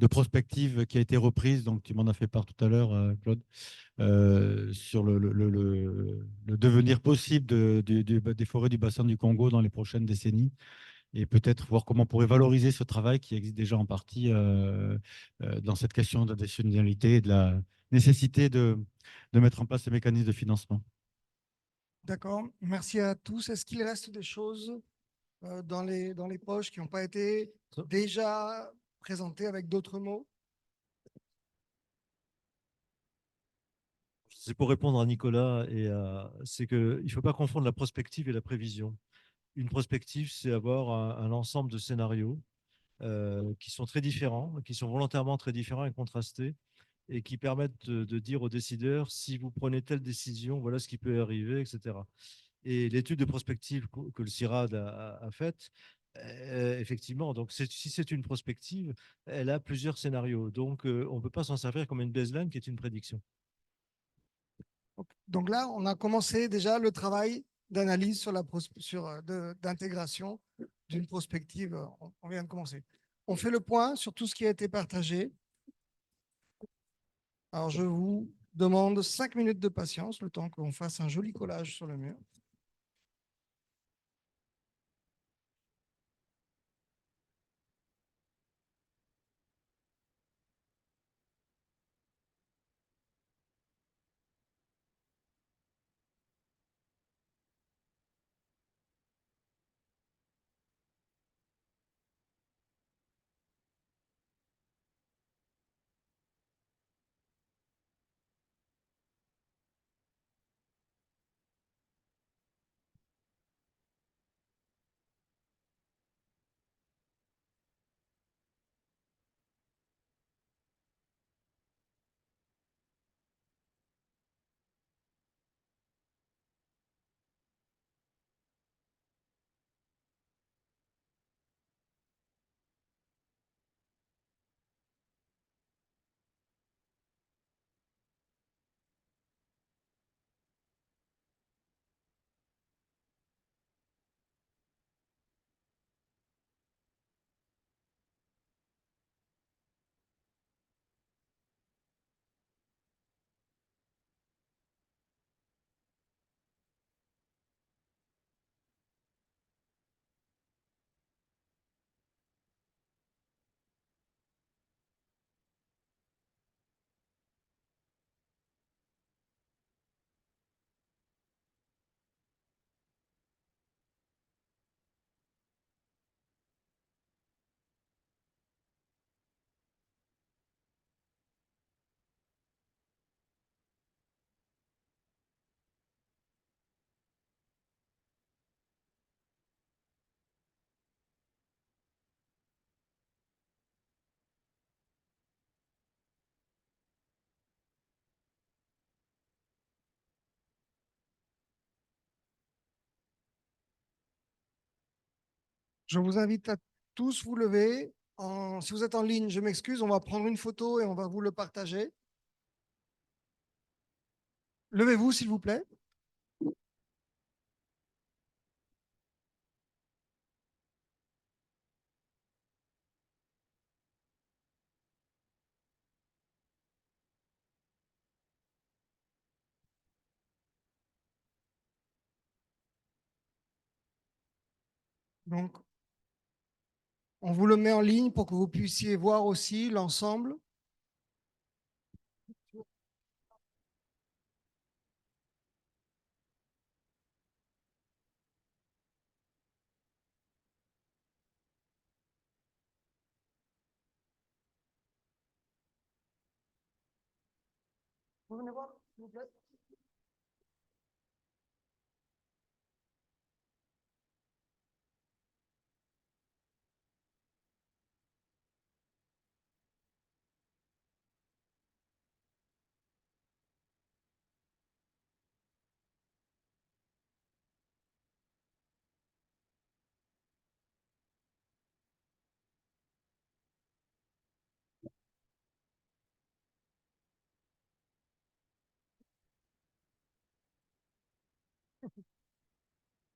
prospective qui a été reprise, donc tu m'en as fait part tout à l'heure, Claude, sur le devenir possible des forêts du bassin du Congo dans les prochaines décennies, et peut-être voir comment on pourrait valoriser ce travail qui existe déjà en partie dans cette question d'additionnalité et de la nécessité de mettre en place ces mécanismes de financement. D'accord. Merci à tous. Est-ce qu'il reste des choses dans les poches qui n'ont pas été déjà présentées avec d'autres mots? C'est pour répondre à Nicolas, c'est qu'il ne faut pas confondre la prospective et la prévision. Une prospective, c'est avoir un ensemble de scénarios qui sont très différents, qui sont volontairement très différents et contrastés, et qui permettent de dire aux décideurs, si vous prenez telle décision, voilà ce qui peut arriver, etc. Et l'étude de prospective que le CIRAD a faite Effectivement, donc si c'est une prospective, elle a plusieurs scénarios. Donc, on ne peut pas s'en servir comme une baseline qui est une prédiction. Donc là, on a commencé déjà le travail d'analyse d'intégration d'une prospective. On vient de commencer. On fait le point sur tout ce qui a été partagé. Alors, je vous demande 5 minutes de patience, le temps qu'on fasse un joli collage sur le mur. Je vous invite à tous vous lever. Si vous êtes en ligne, je m'excuse, on va prendre une photo et on va vous le partager. Levez-vous, s'il vous plaît. Donc, on vous le met en ligne pour que vous puissiez voir aussi l'ensemble. Vous venez voir, s'il vous plaît.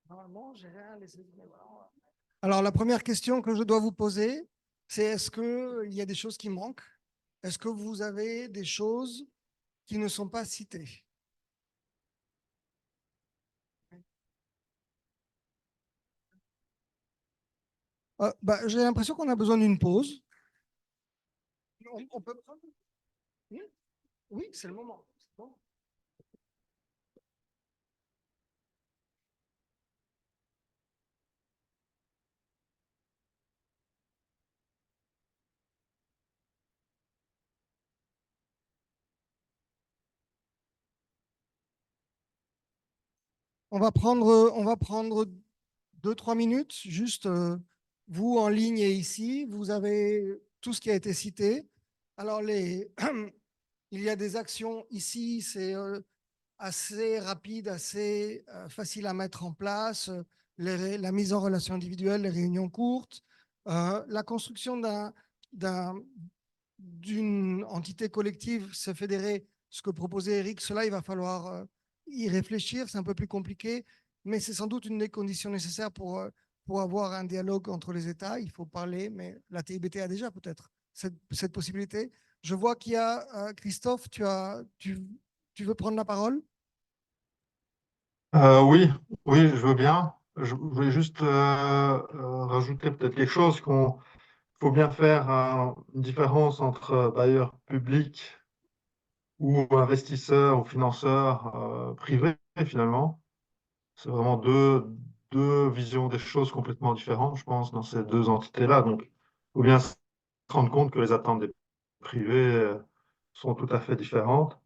Normalement, j'ai rien laissé. Alors, la première question que je dois vous poser, c'est est-ce qu'il y a des choses qui manquent? Est-ce que vous avez des choses qui ne sont pas citées? J'ai l'impression qu'on a besoin d'une pause. On peut prendre? Oui, c'est le moment. C'est bon. On va prendre 2-3 minutes, juste vous en ligne et ici, vous avez tout ce qui a été cité. Alors, il y a des actions ici, c'est assez rapide, assez facile à mettre en place. la mise en relation individuelle, les réunions courtes, la construction d'une entité collective, se fédérer, ce que proposait Eric, cela, il va falloir y réfléchir, c'est un peu plus compliqué, mais c'est sans doute une des conditions nécessaires pour avoir un dialogue entre les États. Il faut parler, mais la TIBT a déjà peut-être cette possibilité. Je vois qu'il y a, Christophe, tu veux prendre la parole? Oui, oui, je veux bien. Je voulais juste rajouter peut-être quelque chose qu'on faut bien faire une différence entre bailleurs publics ou investisseurs ou financeurs privés finalement. C'est vraiment deux visions des choses complètement différentes, je pense, dans ces deux entités-là. Donc, il faut bien se rendre compte que les attentes des privés sont tout à fait différentes.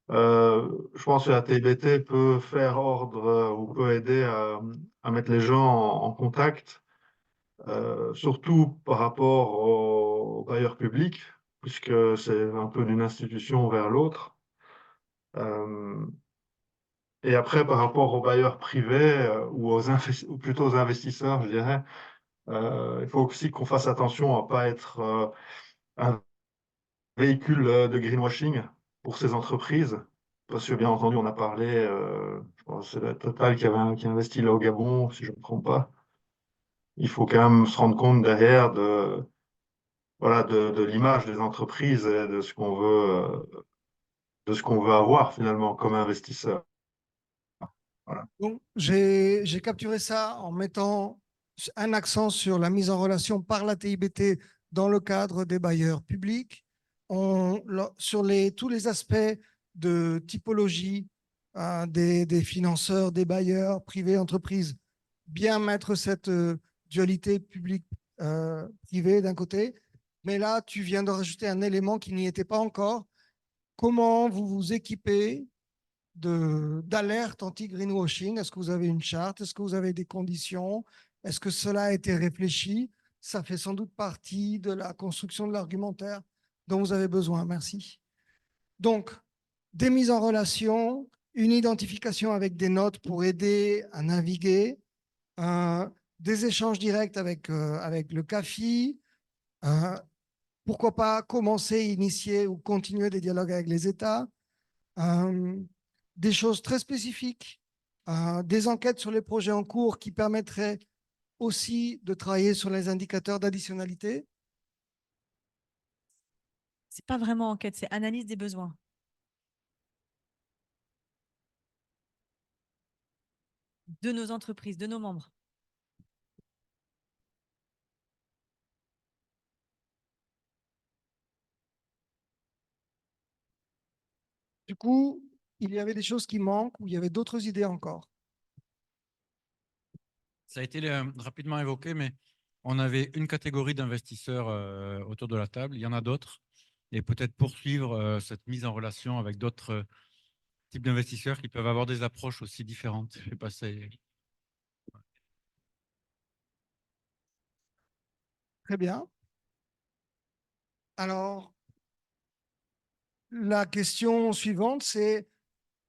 Je pense que la TIBT peut faire ordre ou peut aider à mettre les gens en contact, surtout par rapport aux bailleurs publics, puisque c'est un peu d'une institution vers l'autre. Et après, par rapport aux bailleurs privés ou plutôt aux investisseurs, je dirais, il faut aussi qu'on fasse attention à ne pas être un véhicule de greenwashing pour ces entreprises. Parce que bien entendu, on a parlé, je pense que c'est la Total qui a investi là au Gabon, si je ne me trompe pas. Il faut quand même se rendre compte derrière voilà, de l'image des entreprises et de ce qu'on veut avoir finalement comme investisseur. Voilà. Donc, j'ai capturé ça en mettant un accent sur la mise en relation par la TIBT dans le cadre des bailleurs publics, sur tous les aspects de typologie des financeurs, des bailleurs, privés, entreprises, bien mettre cette dualité publique-privée d'un côté. Mais là, tu viens de rajouter un élément qui n'y était pas encore. Comment vous vous équipez d'alerte anti-greenwashing? Est-ce que vous avez une charte? Est-ce que vous avez des conditions? Est-ce que cela a été réfléchi? Ça fait sans doute partie de la construction de l'argumentaire dont vous avez besoin. Merci. Donc, des mises en relation, une identification avec des notes pour aider à naviguer, des échanges directs avec le CAFI, pourquoi pas commencer, initier ou continuer des dialogues avec les États, des choses très spécifiques, des enquêtes sur les projets en cours qui permettraient aussi de travailler sur les indicateurs d'additionnalité. C'est pas vraiment enquête, c'est analyse des besoins. De nos entreprises, de nos membres. Du coup, il y avait des choses qui manquent ou il y avait d'autres idées encore? Ça a été rapidement évoqué, mais on avait une catégorie d'investisseurs autour de la table. Il y en a d'autres. Et peut-être poursuivre cette mise en relation avec d'autres types d'investisseurs qui peuvent avoir des approches aussi différentes. Je sais pas, Très bien. Alors, la question suivante, c'est,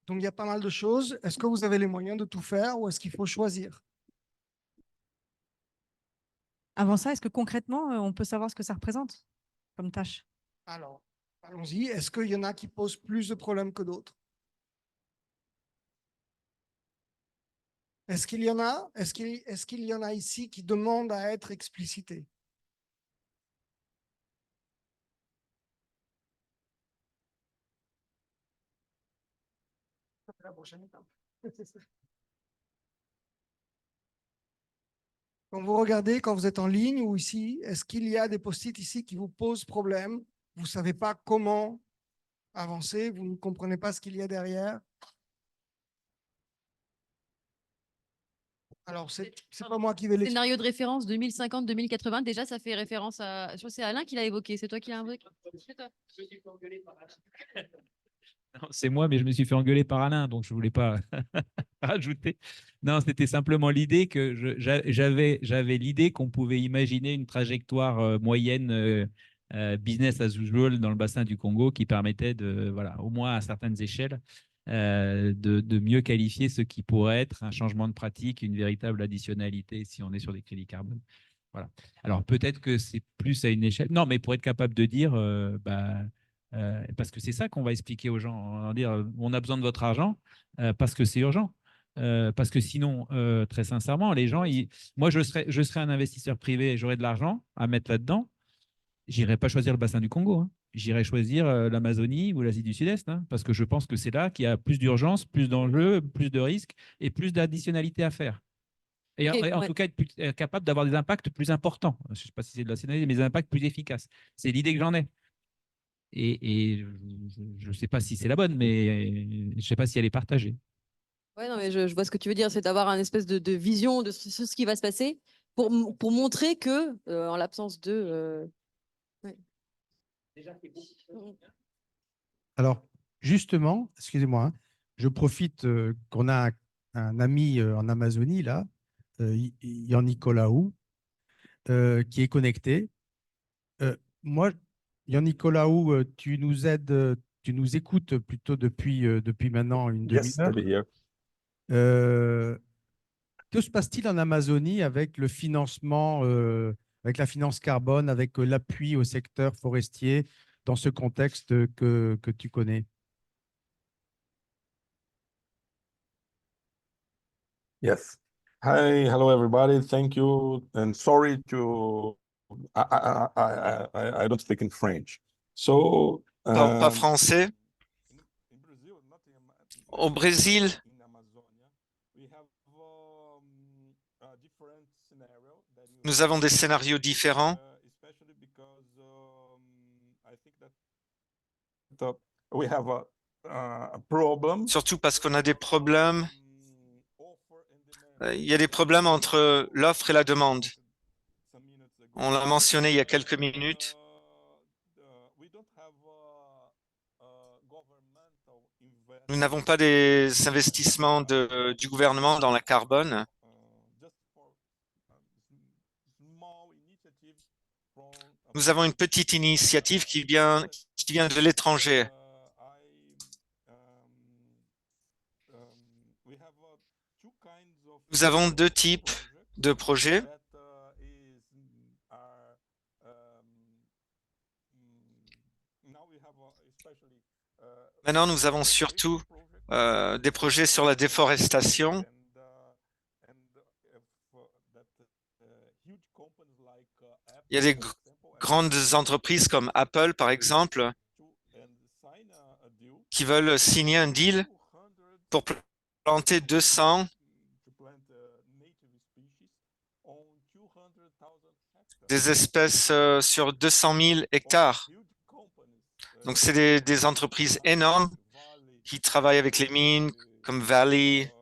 donc il y a pas mal de choses. Est-ce que vous avez les moyens de tout faire ou est-ce qu'il faut choisir? Avant ça, est-ce que concrètement, on peut savoir ce que ça représente comme tâche? Alors, allons-y. Est-ce qu'il y en a qui posent plus de problèmes que d'autres? Est-ce qu'il y en a? Est-ce qu'il y en a ici qui demandent à être explicités? La prochaine étape. Quand vous regardez, quand vous êtes en ligne ou ici, est-ce qu'il y a des post-it ici qui vous posent problème? Vous ne savez pas comment avancer, vous ne comprenez pas ce qu'il y a derrière? Alors, c'est pas moi qui vais l'expliquer. Scénario de référence 2050-2080, déjà, ça fait référence à. Je crois que c'est Alain qui l'a évoqué. C'est toi qui l'as invoqué? C'est toi. Non, c'est moi, mais je me suis fait engueuler par Alain, donc je ne voulais pas rajouter. Non, c'était simplement l'idée que j'avais l'idée qu'on pouvait imaginer une trajectoire moyenne business as usual dans le bassin du Congo qui permettait de, voilà, au moins à certaines échelles, de mieux qualifier ce qui pourrait être un changement de pratique, une véritable additionnalité si on est sur des crédits carbone. Voilà. Alors peut-être que c'est plus à une échelle. Non, mais pour être capable de dire, parce que c'est ça qu'on va expliquer aux gens. On va dire, on a besoin de votre argent parce que c'est urgent. Parce que sinon, très sincèrement, les gens, moi, je serais un investisseur privé et j'aurais de l'argent à mettre là-dedans. J'irai pas choisir le bassin du Congo, hein. J'irai choisir l'Amazonie ou l'Asie du Sud-Est, hein, parce que je pense que c'est là qu'il y a plus d'urgence, plus d'enjeux, plus de risques et plus d'additionnalité à faire. Et en tout cas, être capable d'avoir des impacts plus importants. Je ne sais pas si c'est de la scénario, mais des impacts plus efficaces. C'est l'idée que j'en ai. Et je ne sais pas si c'est la bonne, mais je ne sais pas si elle est partagée. Ouais, non, mais je vois ce que tu veux dire, c'est d'avoir un espèce de vision de ce qui va se passer pour montrer que, en l'absence de. Ouais. Alors, justement, excusez-moi, hein, je profite qu'on a un ami en Amazonie, là, Yann Nicolaou, qui est connecté. Moi, Yann Nicolaou, tu nous aides, tu nous écoutes plutôt depuis maintenant une Yes, demi-heure. I'll be here. Que se passe-t-il en Amazonie avec le financement, avec la finance carbone, avec l'appui au secteur forestier dans ce contexte que tu connais? Yes. Hi, hello everybody. Thank you, and sorry to I don't speak in French. So Parle pas français. Au Brésil, nous avons des scénarios différents. we have a problem. Surtout parce qu'on a des problèmes. Il y a des problèmes entre l'offre et la demande. On l'a mentionné il y a quelques minutes. Nous n'avons pas des investissements du gouvernement dans la carbone. Nous avons une petite initiative qui vient de l'étranger. Nous avons deux types de projets. Maintenant, nous avons surtout des projets sur la déforestation. Il y a des grandes entreprises comme Apple, par exemple, qui veulent signer un deal pour planter 200 des espèces sur 200 000 hectares. Donc, c'est des entreprises énormes qui travaillent avec les mines, comme Valley,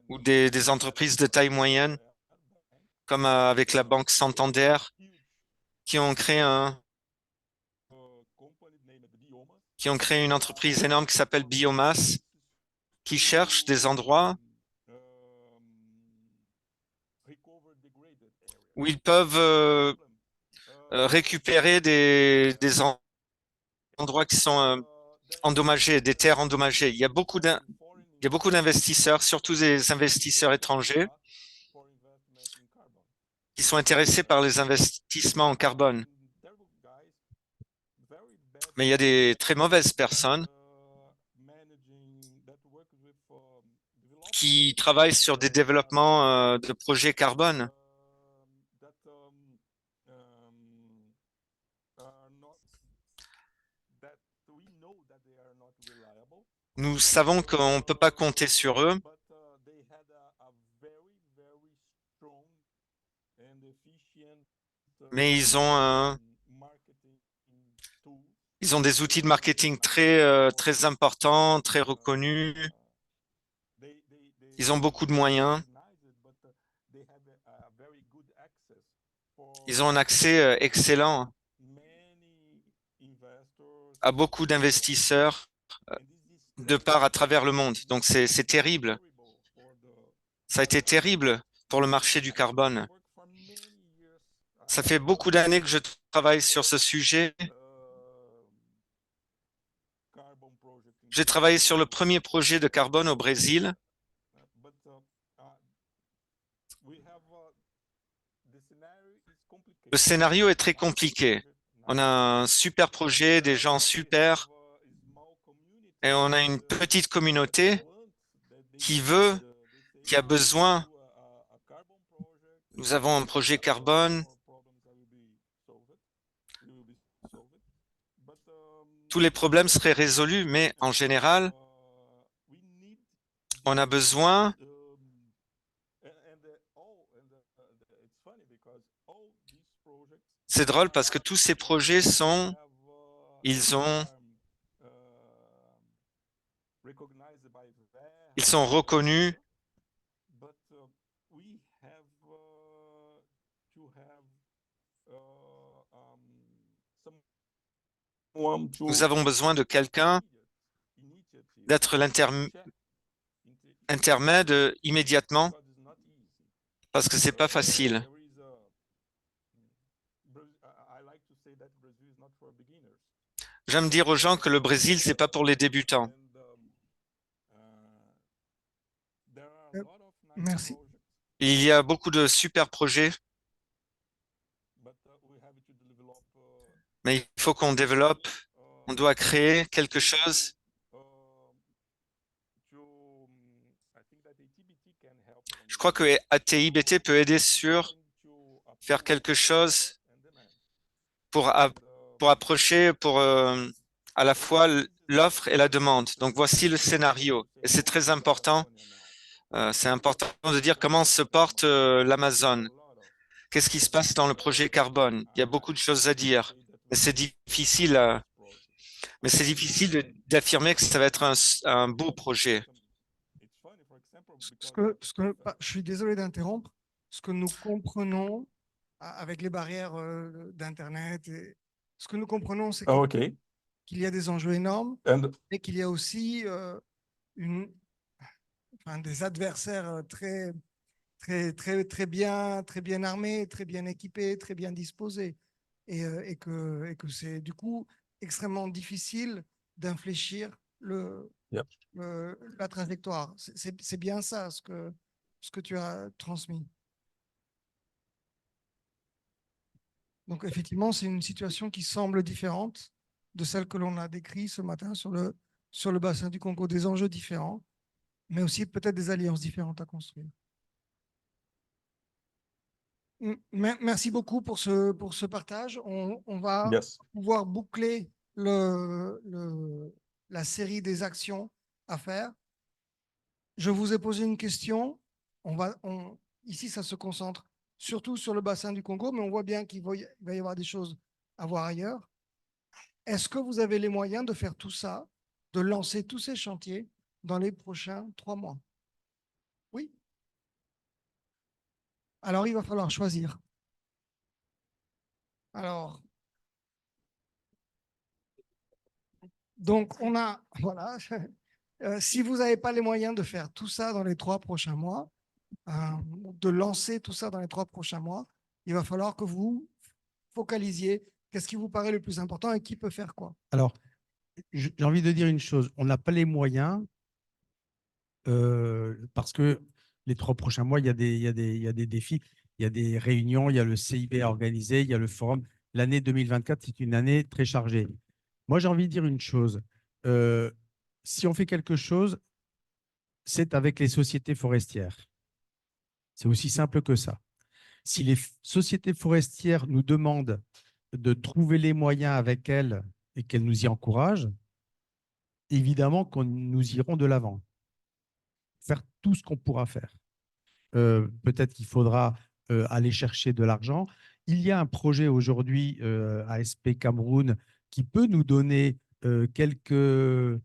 ou des entreprises de taille moyenne, comme avec la Banque Santander, qui ont créé une entreprise énorme qui s'appelle Biomass, qui cherche des endroits où ils peuvent récupérer des endroits qui sont endommagés, des terres endommagées. Il y a beaucoup d'investisseurs, surtout des investisseurs étrangers, qui sont intéressés par les investissements en carbone. Mais il y a des très mauvaises personnes qui travaillent sur des développements de projets carbone. Nous savons qu'on ne peut pas compter sur eux, mais ils ont des outils de marketing très importants, très reconnus. Ils ont beaucoup de moyens. Ils ont un accès excellent à beaucoup d'investisseurs de part à travers le monde. Donc, c'est terrible. Ça a été terrible pour le marché du carbone. Ça fait beaucoup d'années que je travaille sur ce sujet. J'ai travaillé sur le premier projet de carbone au Brésil. Le scénario est très compliqué. On a un super projet, des gens super, et on a une petite communauté qui a besoin. Nous avons un projet carbone. Tous les problèmes seraient résolus, mais en général, on a besoin C'est drôle parce que tous ces projets sont reconnus. Nous avons besoin de quelqu'un, d'être l'intermède immédiatement, parce que c'est pas facile. J'aime dire aux gens que le Brésil, c'est pas pour les débutants. Merci. Il y a beaucoup de super projets, mais il faut qu'on développe, on doit créer quelque chose. Je crois que ATIBT peut aider sur faire quelque chose pour approcher à la fois l'offre et la demande. Donc voici le scénario. Et c'est très important. C'est important de dire comment se porte l'Amazon. Qu'est-ce qui se passe dans le projet carbone? Il y a beaucoup de choses à dire. Mais c'est difficile, d'affirmer que ça va être un beau projet. Je suis désolé d'interrompre. Ce que nous comprenons avec les barrières d'Internet, ce que nous comprenons, c'est qu'il y a des enjeux énormes et qu'il y a aussi des adversaires très bien armés, très bien équipés, très bien disposés. Et que c'est du coup extrêmement difficile d'infléchir la trajectoire. C'est bien ça ce que tu as transmis. Donc effectivement, c'est une situation qui semble différente de celle que l'on a décrite ce matin sur le bassin du Congo, des enjeux différents, mais aussi peut-être des alliances différentes à construire. Merci beaucoup pour ce partage. On va pouvoir boucler la série des actions à faire. Je vous ai posé une question. Ici, ça se concentre surtout sur le bassin du Congo, mais on voit bien qu'il va y avoir des choses à voir ailleurs. Est-ce que vous avez les moyens de faire tout ça, de lancer tous ces chantiers dans les prochains 3 mois? Oui. Alors, il va falloir choisir. Alors, donc, voilà, si vous n'avez pas les moyens de faire tout ça dans les 3 prochains mois, de lancer tout ça dans les 3 prochains mois, il va falloir que vous focalisiez qu'est-ce qui vous paraît le plus important et qui peut faire quoi. Alors, j'ai envie de dire une chose, on n'a pas les moyens parce que les 3 prochains mois, il y a des défis, il y a des réunions, il y a le CIB à organiser, il y a le forum. L'année 2024, c'est une année très chargée. Moi, j'ai envie de dire une chose. Si on fait quelque chose, c'est avec les sociétés forestières. C'est aussi simple que ça. Si les sociétés forestières nous demandent de trouver les moyens avec elles et qu'elles nous y encouragent, évidemment que nous irons de l'avant. Faire tout ce qu'on pourra faire. Peut-être qu'il faudra aller chercher de l'argent. Il y a un projet aujourd'hui ASP Cameroun qui peut nous donner quelques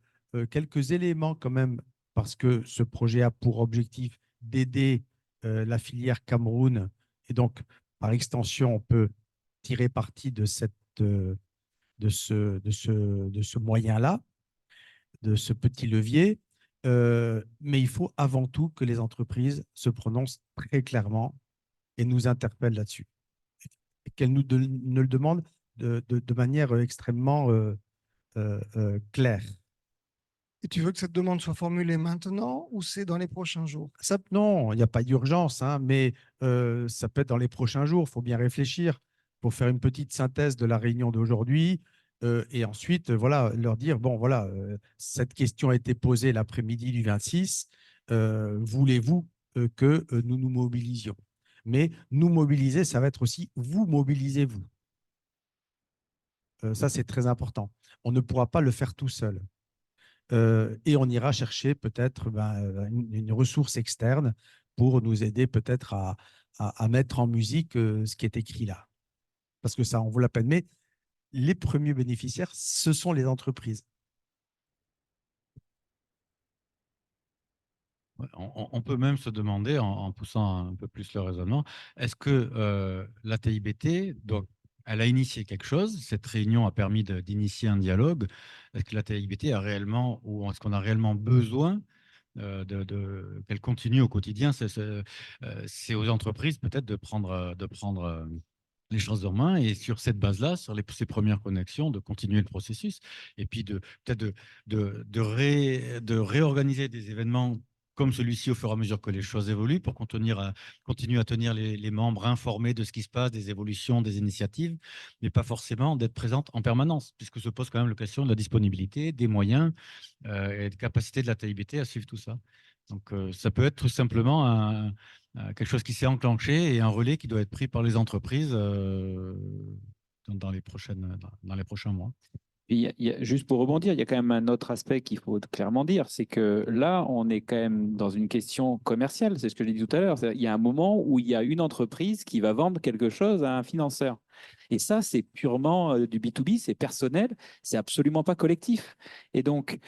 éléments quand même, parce que ce projet a pour objectif d'aider la filière Cameroun. Et donc, par extension, on peut tirer parti de ce moyen-là, de ce petit levier. Mais il faut avant tout que les entreprises se prononcent très clairement et nous interpellent là-dessus. Et qu'elles nous le demandent de manière extrêmement claire. Et tu veux que cette demande soit formulée maintenant ou c'est dans les prochains jours? Non, il n'y a pas d'urgence, hein, mais ça peut être dans les prochains jours. Il faut bien réfléchir pour faire une petite synthèse de la réunion d'aujourd'hui et ensuite, voilà, leur dire, bon, voilà, cette question a été posée l'après-midi du 26. Voulez-vous que nous nous mobilisions? Mais nous mobiliser, ça va être aussi vous mobilisez-vous. Ça, c'est très important. On ne pourra pas le faire tout seul. Et on ira chercher peut-être une ressource externe pour nous aider peut-être à mettre en musique ce qui est écrit là. Parce que ça en vaut la peine. Mais les premiers bénéficiaires, ce sont les entreprises. On peut même se demander, en poussant un peu plus le raisonnement, est-ce que la TIBT, donc, elle a initié quelque chose, cette réunion a permis d'initier un dialogue, est-ce que la TIBT a réellement, ou est-ce qu'on a réellement besoin qu'elle continue au quotidien? C'est aux entreprises peut-être de prendre les choses en main et sur cette base-là, sur ces premières connexions, de continuer le processus et puis peut-être de réorganiser des événements comme celui-ci au fur et à mesure que les choses évoluent pour continuer à tenir les membres informés de ce qui se passe, des évolutions, des initiatives, mais pas forcément d'être présente en permanence, puisque se pose quand même la question de la disponibilité, des moyens et de capacité de la TIBT à suivre tout ça. Donc, ça peut être tout simplement quelque chose qui s'est enclenché et un relais qui doit être pris par les entreprises dans les prochains mois. Juste pour rebondir, il y a quand même un autre aspect qu'il faut clairement dire, c'est que là, on est quand même dans une question commerciale, c'est ce que j'ai dit tout à l'heure. Il y a un moment où il y a une entreprise qui va vendre quelque chose à un financeur. Et ça, c'est purement du B2B, c'est personnel, c'est absolument pas collectif. Et donc,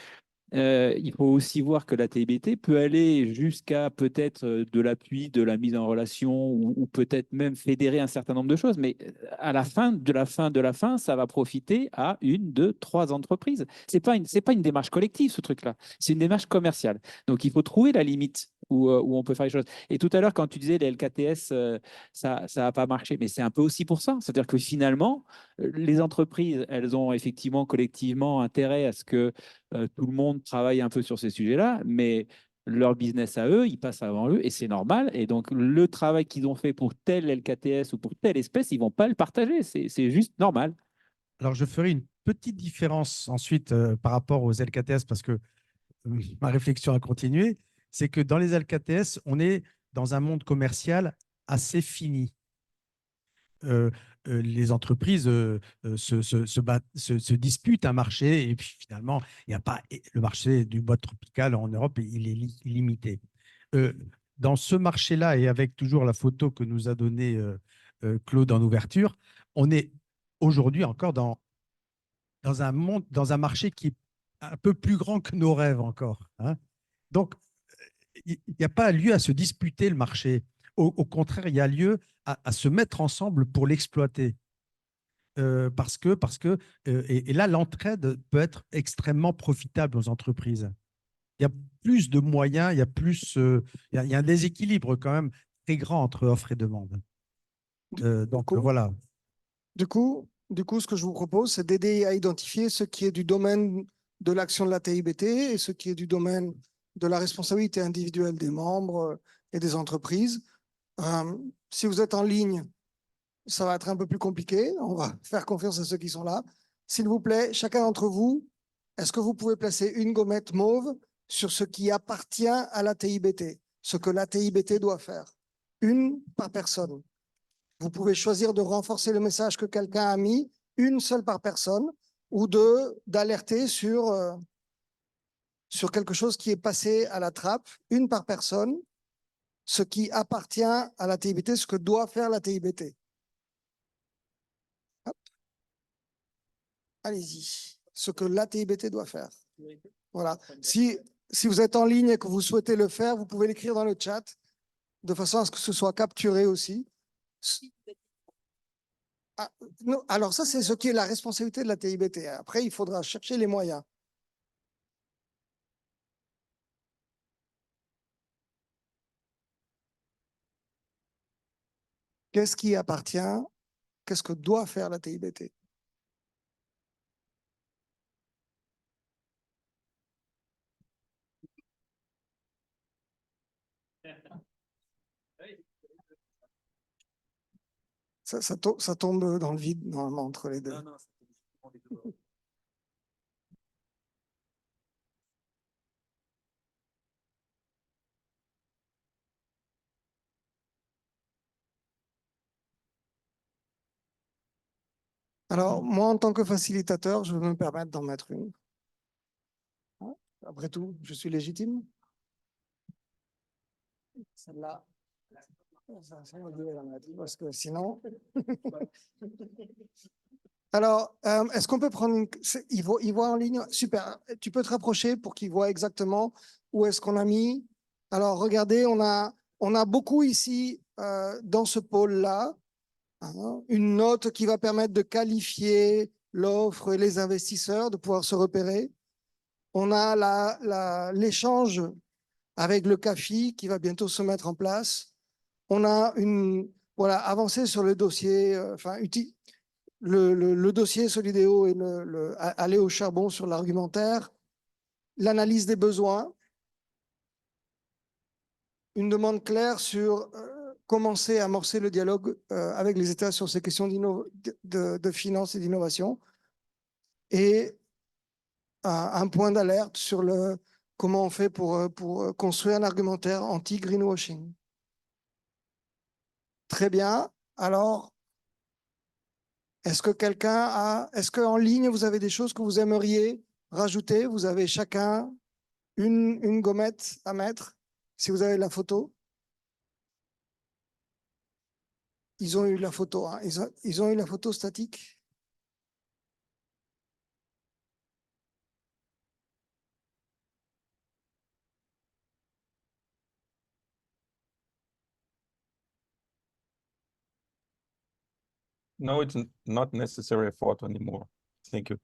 il faut aussi voir que la TIBT peut aller jusqu'à peut-être de l'appui, de la mise en relation ou peut-être même fédérer un certain nombre de choses. Mais à la fin de la fin, ça va profiter à 1, 2, 3 entreprises. C'est pas une démarche collective, ce truc-là. C'est une démarche commerciale. Donc, il faut trouver la limite où on peut faire les choses. Et tout à l'heure, quand tu disais les LKTS, ça n'a pas marché, mais c'est un peu aussi pour ça. C'est-à-dire que finalement, les entreprises, elles ont effectivement collectivement intérêt à ce que tout le monde travaille un peu sur ces sujets-là, mais leur business à eux, ils passent avant eux et c'est normal. Et donc, le travail qu'ils ont fait pour tel LKTS ou pour telle espèce, ils ne vont pas le partager. C'est juste normal. Alors, je ferai une petite différence ensuite par rapport aux LKTS parce que ma réflexion a continué. C'est que dans les LKTS, on est dans un monde commercial assez fini. Les entreprises se disputent un marché et puis finalement, il n'y a pas le marché du bois tropical en Europe, il est limité. Dans ce marché-là et avec toujours la photo que nous a donnée Claude en ouverture, on est aujourd'hui encore dans un monde, dans un marché qui est un peu plus grand que nos rêves encore, hein. Donc, il n'y a pas lieu à se disputer le marché. Au contraire, il y a lieu à se mettre ensemble pour l'exploiter. Parce que et là, l'entraide peut être extrêmement profitable aux entreprises. Il y a plus de moyens, il y a plus, il y a un déséquilibre quand même très grand entre offre et demande. Donc voilà. Du coup, ce que je vous propose, c'est d'aider à identifier ce qui est du domaine de l'action de la TIBT et ce qui est du domaine de la responsabilité individuelle des membres et des entreprises. Si vous êtes en ligne, ça va être un peu plus compliqué. On va faire confiance à ceux qui sont là. S'il vous plaît, chacun d'entre vous, est-ce que vous pouvez placer une gommette mauve sur ce qui appartient à la TIBT, ce que la TIBT doit faire? Une par personne. Vous pouvez choisir de renforcer le message que quelqu'un a mis, une seule par personne, ou d'alerter sur quelque chose qui est passé à la trappe, une par personne, ce qui appartient à la TIBT, ce que doit faire la TIBT. Allez-y, ce que la TIBT doit faire. Voilà. Si vous êtes en ligne et que vous souhaitez le faire, vous pouvez l'écrire dans le chat, de façon à ce que ce soit capturé aussi. Ah, non, alors ça, c'est ce qui est la responsabilité de la TIBT. Après, il faudra chercher les moyens. Qu'est-ce qui appartient? Qu'est-ce que doit faire la TIBT? Ça tombe dans le vide, normalement, entre les deux. Alors, moi, en tant que facilitateur, je vais me permettre d'en mettre une. Après tout, je suis légitime. Celle-là, ça va durer la mettre, parce que sinon... Alors, est-ce qu'on peut prendre une... Il voit en ligne? Super. Tu peux te rapprocher pour qu'il voit exactement où est-ce qu'on a mis. Alors, regardez, on a beaucoup ici, dans ce pôle-là, hein, une note qui va permettre de qualifier l'offre et les investisseurs, de pouvoir se repérer. On a l'échange avec le CAFI qui va bientôt se mettre en place. On a avancé sur le dossier, le dossier Solidéo et aller au charbon sur l'argumentaire, l'analyse des besoins, une demande claire sur commencer à amorcer le dialogue avec les États sur ces questions de finance et d'innovation, et un point d'alerte sur comment on fait pour construire un argumentaire anti-greenwashing. Très bien. Alors, est-ce qu'en ligne, vous avez des choses que vous aimeriez rajouter? Vous avez chacun une gommette à mettre, si vous avez la photo. Ils ont eu la photo, hein. Ils ont eu la photo statique. No, it's not necessary a photo anymore. Thank you.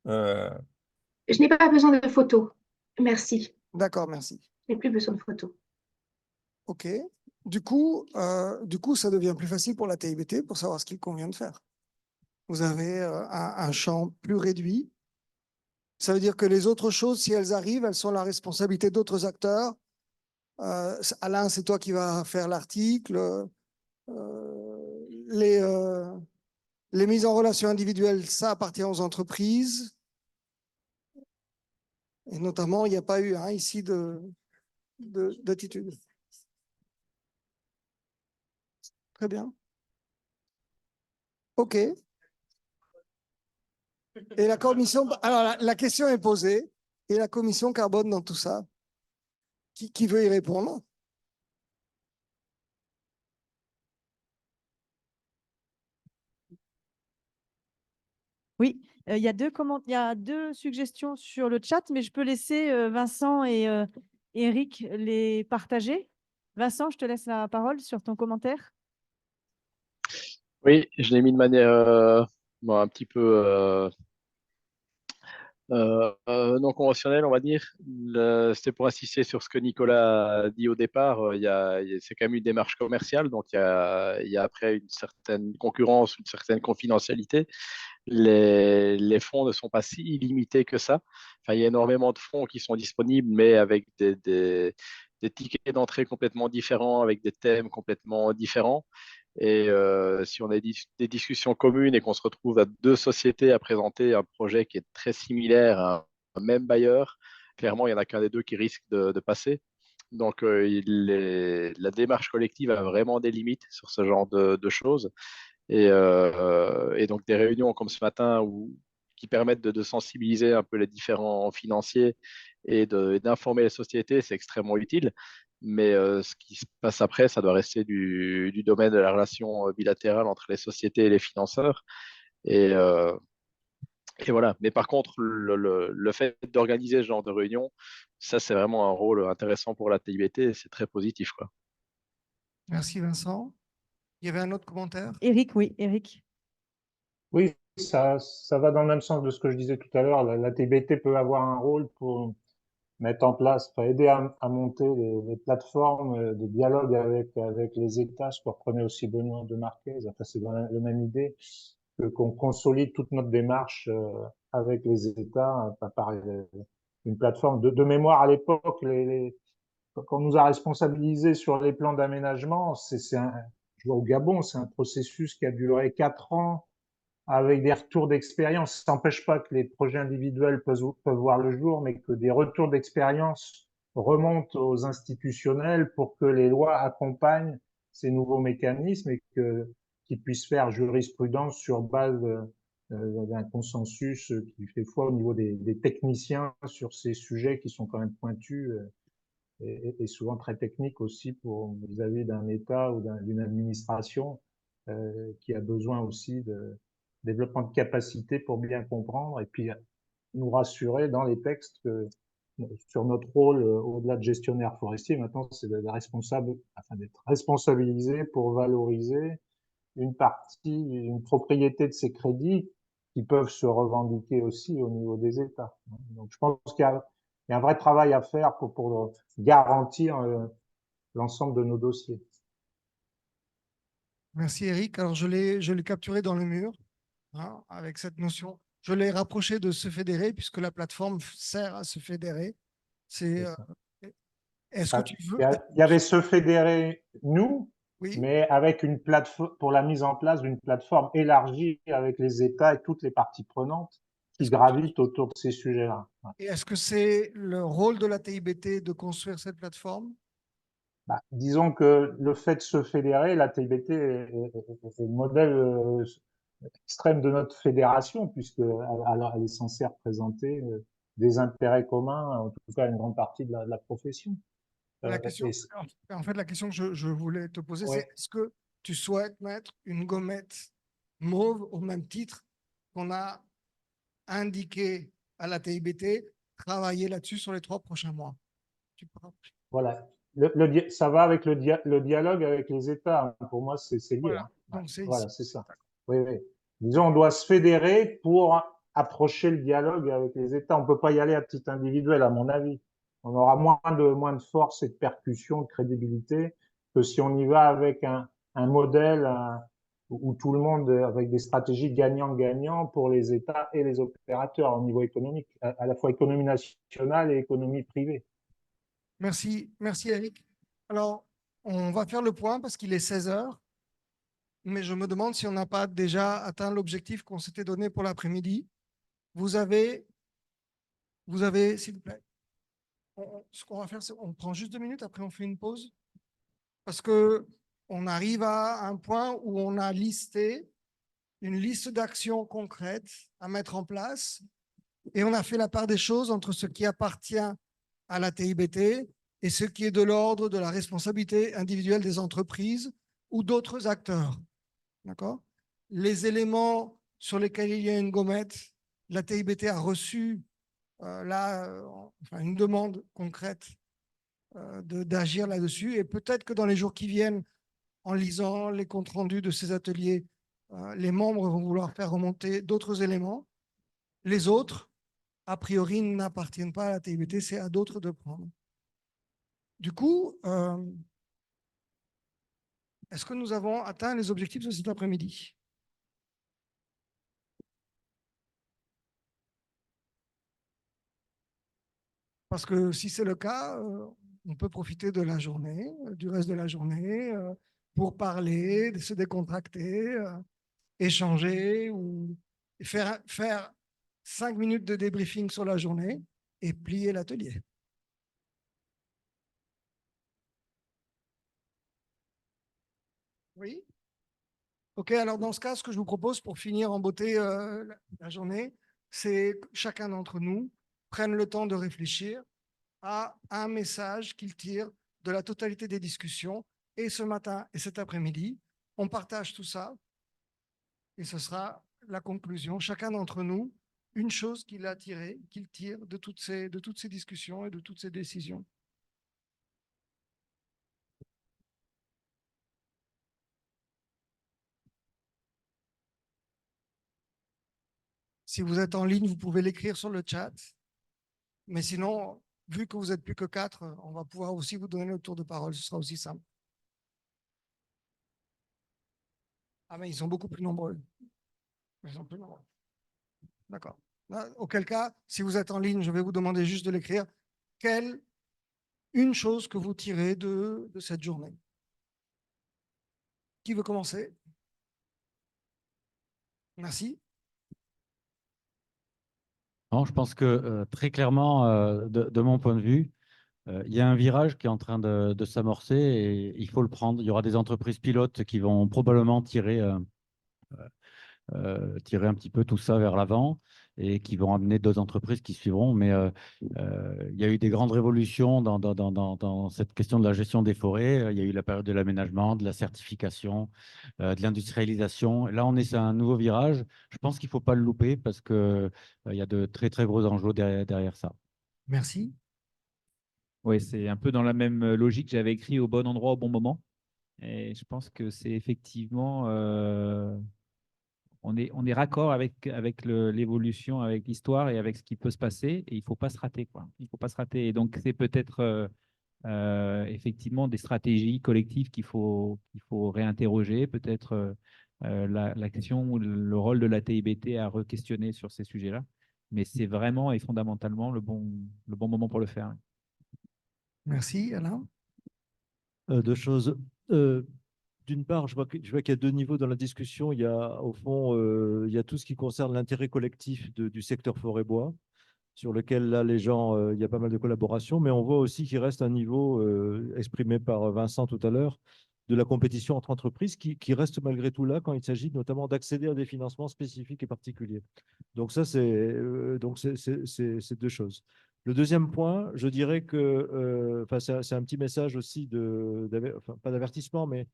Je n'ai pas besoin de photos. Merci. D'accord, merci. Je n'ai plus besoin de photos. OK. Du coup, ça devient plus facile pour la TIBT pour savoir ce qu'il convient de faire. Vous avez un champ plus réduit. Ça veut dire que les autres choses, si elles arrivent, elles sont la responsabilité d'autres acteurs. Alain, c'est toi qui vas faire l'article. Les mises en relation individuelles, ça appartient aux entreprises. Et notamment, il n'y a pas eu ici d'attitude. Très bien. OK. Et la commission, alors la question est posée. Et la commission carbone dans tout ça, qui veut y répondre? Oui, il y a deux suggestions sur le chat, mais je peux laisser Vincent et Eric les partager. Vincent, je te laisse la parole sur ton commentaire. Oui, je l'ai mis de manière un petit peu non conventionnelle, on va dire. C'était pour insister sur ce que Nicolas a dit au départ. C'est quand même une démarche commerciale, donc il y a après une certaine concurrence, une certaine confidentialité. Les fonds ne sont pas si illimités que ça. Enfin, il y a énormément de fonds qui sont disponibles, mais avec des tickets d'entrée complètement différents, avec des thèmes complètement différents. Et si on a des discussions communes et qu'on se retrouve à deux sociétés à présenter un projet qui est très similaire à un même bailleur, clairement, il n'y en a qu'un des deux qui risque de passer. Donc, la démarche collective a vraiment des limites sur ce genre de choses. Et donc, des réunions comme ce matin qui permettent de sensibiliser un peu les différents financiers et d'informer les sociétés, c'est extrêmement utile. Mais ce qui se passe après, ça doit rester du domaine de la relation bilatérale entre les sociétés et les financeurs. Et voilà. Mais par contre, le fait d'organiser ce genre de réunion, ça, c'est vraiment un rôle intéressant pour la TIBT. C'est très positif, quoi. Merci Vincent. Il y avait un autre commentaire? Eric, oui, Eric. Oui, ça va dans le même sens de ce que je disais tout à l'heure. La TIBT peut avoir un rôle pour mettre en place, aider à monter les plateformes de dialogue avec les États, ce que reprenait aussi Benoît de Marquez. Enfin, c'est dans la même idée qu'on consolide toute notre démarche avec les États par une plateforme de mémoire. À l'époque, quand on nous a responsabilisés sur les plans d'aménagement, je vois au Gabon, c'est un processus qui a duré 4 ans avec des retours d'expérience. Ça n'empêche pas que les projets individuels peuvent voir le jour, mais que des retours d'expérience remontent aux institutionnels pour que les lois accompagnent ces nouveaux mécanismes et qu'ils puissent faire jurisprudence sur base d'un consensus qui fait foi au niveau des techniciens sur ces sujets qui sont quand même pointus et souvent très techniques aussi pour vis-à-vis d'un État ou d'une administration qui a besoin aussi de développement de capacité pour bien comprendre et puis nous rassurer dans les textes que sur notre rôle au-delà de gestionnaire forestier, maintenant c'est d'être responsabilisé pour valoriser une partie, une propriété de ces crédits qui peuvent se revendiquer aussi au niveau des États. Donc je pense qu'il y a un vrai travail à faire pour garantir l'ensemble de nos dossiers. Merci Eric. Alors je l'ai capturé dans le mur hein, avec cette notion. Je l'ai rapproché de se fédérer puisque la plateforme sert à se fédérer. Est-ce que tu veux Il y avait se fédérer nous, oui. mais avec une plateforme pour la mise en place d'une plateforme élargie avec les États et toutes les parties prenantes qui gravitent autour de ces sujets-là. Et est-ce que c'est le rôle de la TIBT de construire cette plateforme? Disons que le fait de se fédérer, la TIBT est le modèle extrême de notre fédération, puisqu'elle est censée représenter des intérêts communs, en tout cas une grande partie de la profession. La question, en fait, la question que je voulais te poser, Ouais. c'est est-ce que tu souhaites mettre une gommette mauve au même titre qu'on a indiqué à la TIBT, travailler là-dessus sur les 3 prochains mois? Voilà. Ça va avec le dialogue avec les États. Pour moi, c'est lié. Voilà, Hein. donc c'est Voilà, c'est ça. Oui, oui. Disons, on doit se fédérer pour approcher le dialogue avec les États. On ne peut pas y aller à titre individuel, à mon avis. On aura moins de force et de percussion, de crédibilité que si on y va avec un modèle où tout le monde, avec des stratégies gagnant-gagnant pour les États et les opérateurs au niveau économique, à la fois économie nationale et économie privée. Merci, merci Eric. Alors, on va faire le point parce qu'il est 16 heures, mais je me demande si on n'a pas déjà atteint l'objectif qu'on s'était donné pour l'après-midi. Vous avez, s'il vous plaît, ce qu'on va faire, c'est on prend juste 2 minutes, après on fait une pause, parce qu'on arrive à un point où on a listé une liste d'actions concrètes à mettre en place et on a fait la part des choses entre ce qui appartient à la TIBT et ce qui est de l'ordre de la responsabilité individuelle des entreprises ou d'autres acteurs. D'accord? Les éléments sur lesquels il y a une gommette, la TIBT a reçu une demande concrète d'agir là-dessus et peut-être que dans les jours qui viennent, en lisant les comptes rendus de ces ateliers, les membres vont vouloir faire remonter d'autres éléments. Les autres, a priori, n'appartiennent pas à la TIBT, c'est à d'autres de prendre. Du coup, est-ce que nous avons atteint les objectifs de cet après-midi? Parce que si c'est le cas, on peut profiter de la journée, du reste de la journée, pour parler, se décontracter, échanger ou faire 5 minutes de débriefing sur la journée et plier l'atelier. Oui? OK, alors dans ce cas, ce que je vous propose pour finir en beauté la journée, c'est que chacun d'entre nous prenne le temps de réfléchir à un message qu'il tire de la totalité des discussions. Et ce matin et cet après-midi, on partage tout ça et ce sera la conclusion. Chacun d'entre nous, une chose qu'il a tirée, qu'il tire de toutes ces discussions et de toutes ces décisions. Si vous êtes en ligne, vous pouvez l'écrire sur le chat. Mais sinon, vu que vous n'êtes plus que 4, on va pouvoir aussi vous donner le tour de parole. Ce sera aussi simple. Ah, mais ils sont beaucoup plus nombreux. Ils sont plus nombreux. D'accord. Auquel cas, si vous êtes en ligne, je vais vous demander juste de l'écrire. Quelle une chose que vous tirez de cette journée. Qui veut commencer? Merci. Non, je pense que très clairement, de mon point de vue, il y a un virage qui est en train de s'amorcer et il faut le prendre. Il y aura des entreprises pilotes qui vont probablement tirer un petit peu tout ça vers l'avant et qui vont amener d'autres entreprises qui suivront. Mais il y a eu des grandes révolutions dans cette question de la gestion des forêts. Il y a eu la période de l'aménagement, de la certification, de l'industrialisation. Là, on est sur un nouveau virage. Je pense qu'il ne faut pas le louper parce qu'il y a de très, très gros enjeux derrière ça. Merci. Oui, c'est un peu dans la même logique. J'avais écrit au bon endroit au bon moment. Et je pense que c'est effectivement, on est raccord avec l'évolution, avec l'histoire et avec ce qui peut se passer. Et il ne faut pas se rater, quoi. Il ne faut pas se rater. Et donc, c'est peut-être effectivement des stratégies collectives qu'il faut réinterroger, peut-être l'action ou le rôle de la TIBT à re-questionner sur ces sujets-là. Mais c'est vraiment et fondamentalement le bon moment pour le faire. Merci, Alain. Deux choses. D'une part, je vois qu'il y a deux niveaux dans la discussion. Il y a, au fond, il y a tout ce qui concerne l'intérêt collectif du secteur forêt-bois, sur lequel, là, les gens, il y a pas mal de collaboration, mais on voit aussi qu'il reste un niveau exprimé par Vincent tout à l'heure, de la compétition entre entreprises qui reste malgré tout là quand il s'agit notamment d'accéder à des financements spécifiques et particuliers. Donc ça, c'est deux choses. Le deuxième point, je dirais que c'est un petit message aussi enfin, pas d'avertissement, mais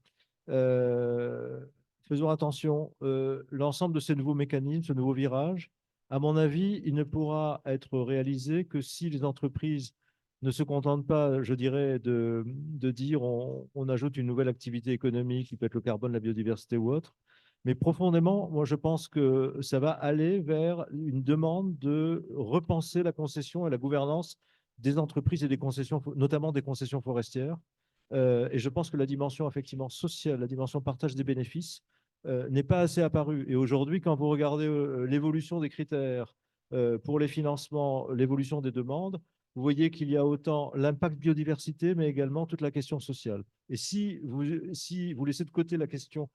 faisons attention. L'ensemble de ces nouveaux mécanismes, ce nouveau virage, à mon avis, il ne pourra être réalisé que si les entreprises ne se contentent pas, je dirais, de dire on ajoute une nouvelle activité économique qui peut être le carbone, la biodiversité ou autre. Mais profondément, moi, je pense que ça va aller vers une demande de repenser la concession et la gouvernance des entreprises et des concessions, notamment des concessions forestières. Et je pense que la dimension effectivement sociale, la dimension partage des bénéfices n'est pas assez apparue. Et aujourd'hui, quand vous regardez l'évolution des critères pour les financements, l'évolution des demandes, vous voyez qu'il y a autant l'impact biodiversité, mais également toute la question sociale. Et si vous laissez de côté la question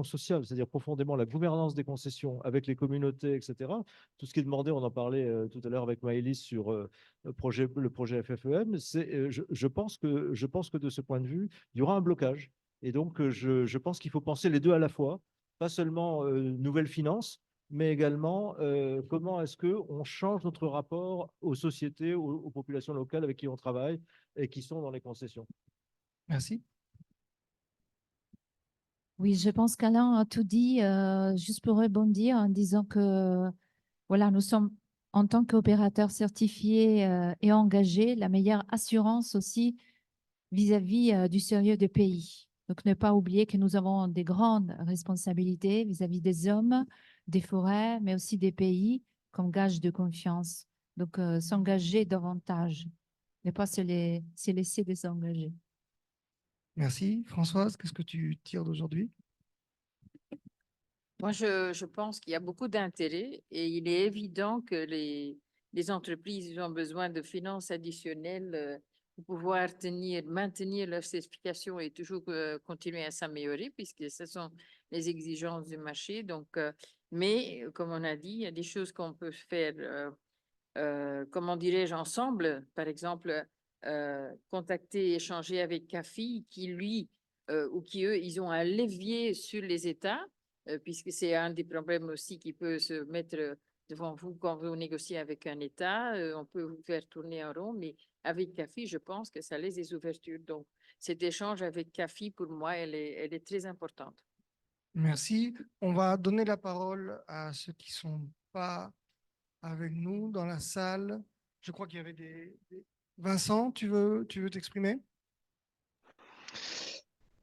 sociale, c'est-à-dire profondément la gouvernance des concessions avec les communautés, etc., tout ce qui est demandé, on en parlait tout à l'heure avec Maëlys sur le projet FFEM, je pense que de ce point de vue, il y aura un blocage. Et donc, je pense qu'il faut penser les deux à la fois, pas seulement nouvelles finances, mais également comment est-ce qu'on change notre rapport aux sociétés, aux populations locales avec qui on travaille et qui sont dans les concessions. Merci. Oui, je pense qu'Alain a tout dit. Juste pour rebondir en disant que voilà, nous sommes en tant qu'opérateurs certifiés et engagés la meilleure assurance aussi vis-à-vis du sérieux des pays. Donc, ne pas oublier que nous avons des grandes responsabilités vis-à-vis des hommes, des forêts, mais aussi des pays comme gage de confiance. Donc, s'engager davantage, ne pas se laisser désengager. Merci. Françoise, qu'est-ce que tu tires d'aujourd'hui? Moi, je pense qu'il y a beaucoup d'intérêt et il est évident que les entreprises ont besoin de finances additionnelles pour pouvoir maintenir leur certification et toujours continuer à s'améliorer puisque ce sont les exigences du marché. Donc, mais comme on a dit, il y a des choses qu'on peut faire, comment dirais-je, ensemble. Par exemple, contacter, échanger avec CAFI qui, lui, ou qui, eux, ils ont un levier sur les États puisque c'est un des problèmes aussi qui peut se mettre devant vous quand vous négociez avec un État. On peut vous faire tourner en rond, mais avec CAFI, je pense que ça laisse des ouvertures. Donc, cet échange avec CAFI, pour moi, elle est très importante. Merci. On va donner la parole à ceux qui ne sont pas avec nous dans la salle. Je crois qu'il y avait Vincent, tu veux t'exprimer?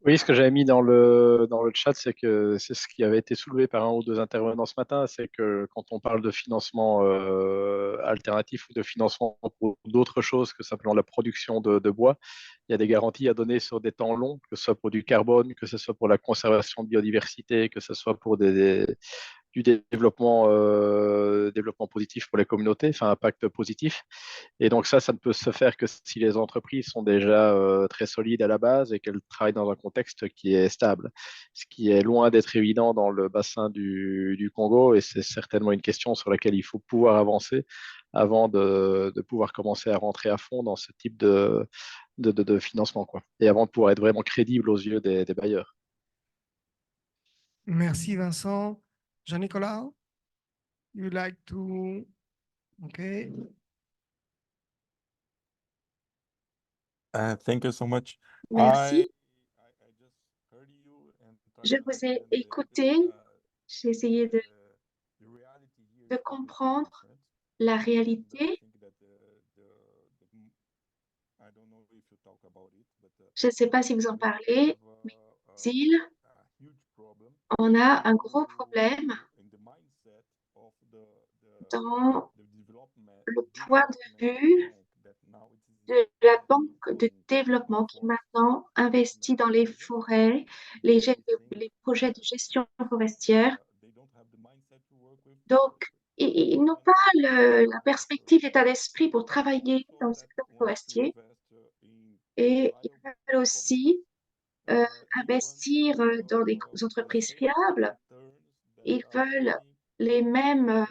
Oui, ce que j'avais mis dans le chat, c'est que c'est ce qui avait été soulevé par un ou deux intervenants ce matin, c'est que quand on parle de financement alternatif ou de financement pour d'autres choses que simplement la production de bois, il y a des garanties à donner sur des temps longs, que ce soit pour du carbone, que ce soit pour la conservation de biodiversité, que ce soit pour du du développement positif pour les communautés, enfin impact positif. Et donc ça ne peut se faire que si les entreprises sont déjà très solides à la base et qu'elles travaillent dans un contexte qui est stable, ce qui est loin d'être évident dans le bassin du Congo, et c'est certainement une question sur laquelle il faut pouvoir avancer avant de pouvoir commencer à rentrer à fond dans ce type de financement, quoi. Et avant de pouvoir être vraiment crédible aux yeux des bailleurs. Merci Vincent. Jean-Nicolas, you'd like to... Okay. Thank you so much. Merci. Je vous ai écouté. J'ai essayé de comprendre la réalité. Je ne sais pas si vous en parlez, mais on a un gros problème dans le point de vue de la banque de développement qui maintenant investit dans les forêts, les projets de gestion forestière. Donc, ils n'ont pas la perspective, l'état d'esprit pour travailler dans le secteur forestier. Et ils veulent aussi investir dans des entreprises fiables. Ils veulent les mêmes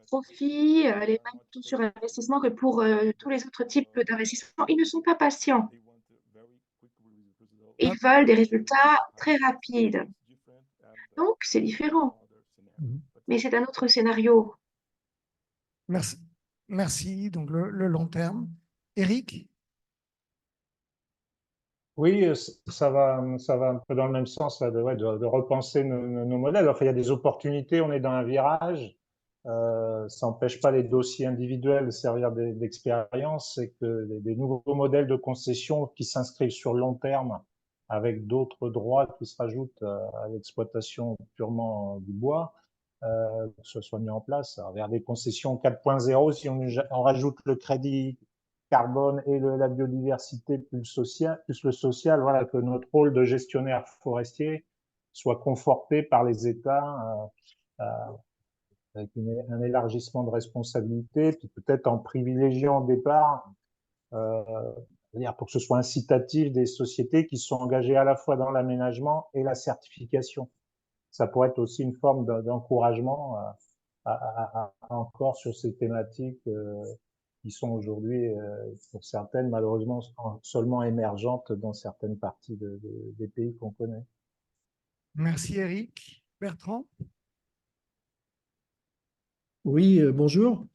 profits, les mêmes taux sur investissement que pour tous les autres types d'investissements. Ils ne sont pas patients. Ils veulent des résultats très rapides. Donc, c'est différent. Mais c'est un autre scénario. Merci. Merci. Donc, le long terme. Eric? Oui, ça va un peu dans le même sens là, de repenser nos modèles. Enfin, il y a des opportunités, on est dans un virage. Ça n'empêche pas les dossiers individuels de servir d'expérience. C'est que des nouveaux modèles de concession qui s'inscrivent sur le long terme avec d'autres droits qui se rajoutent à l'exploitation purement du bois, que ce soit mis en place. Alors, vers des concessions 4.0, si on rajoute le crédit carbone et la biodiversité plus le social, voilà, que notre rôle de gestionnaire forestier soit conforté par les États avec un élargissement de responsabilité, puis peut-être en privilégiant au départ, pour que ce soit incitatif des sociétés qui sont engagées à la fois dans l'aménagement et la certification. Ça pourrait être aussi une forme d'encouragement encore sur ces thématiques qui sont aujourd'hui, pour certaines, malheureusement, seulement émergentes dans certaines parties des pays qu'on connaît. Merci Eric. Bertrand? Oui, bonjour.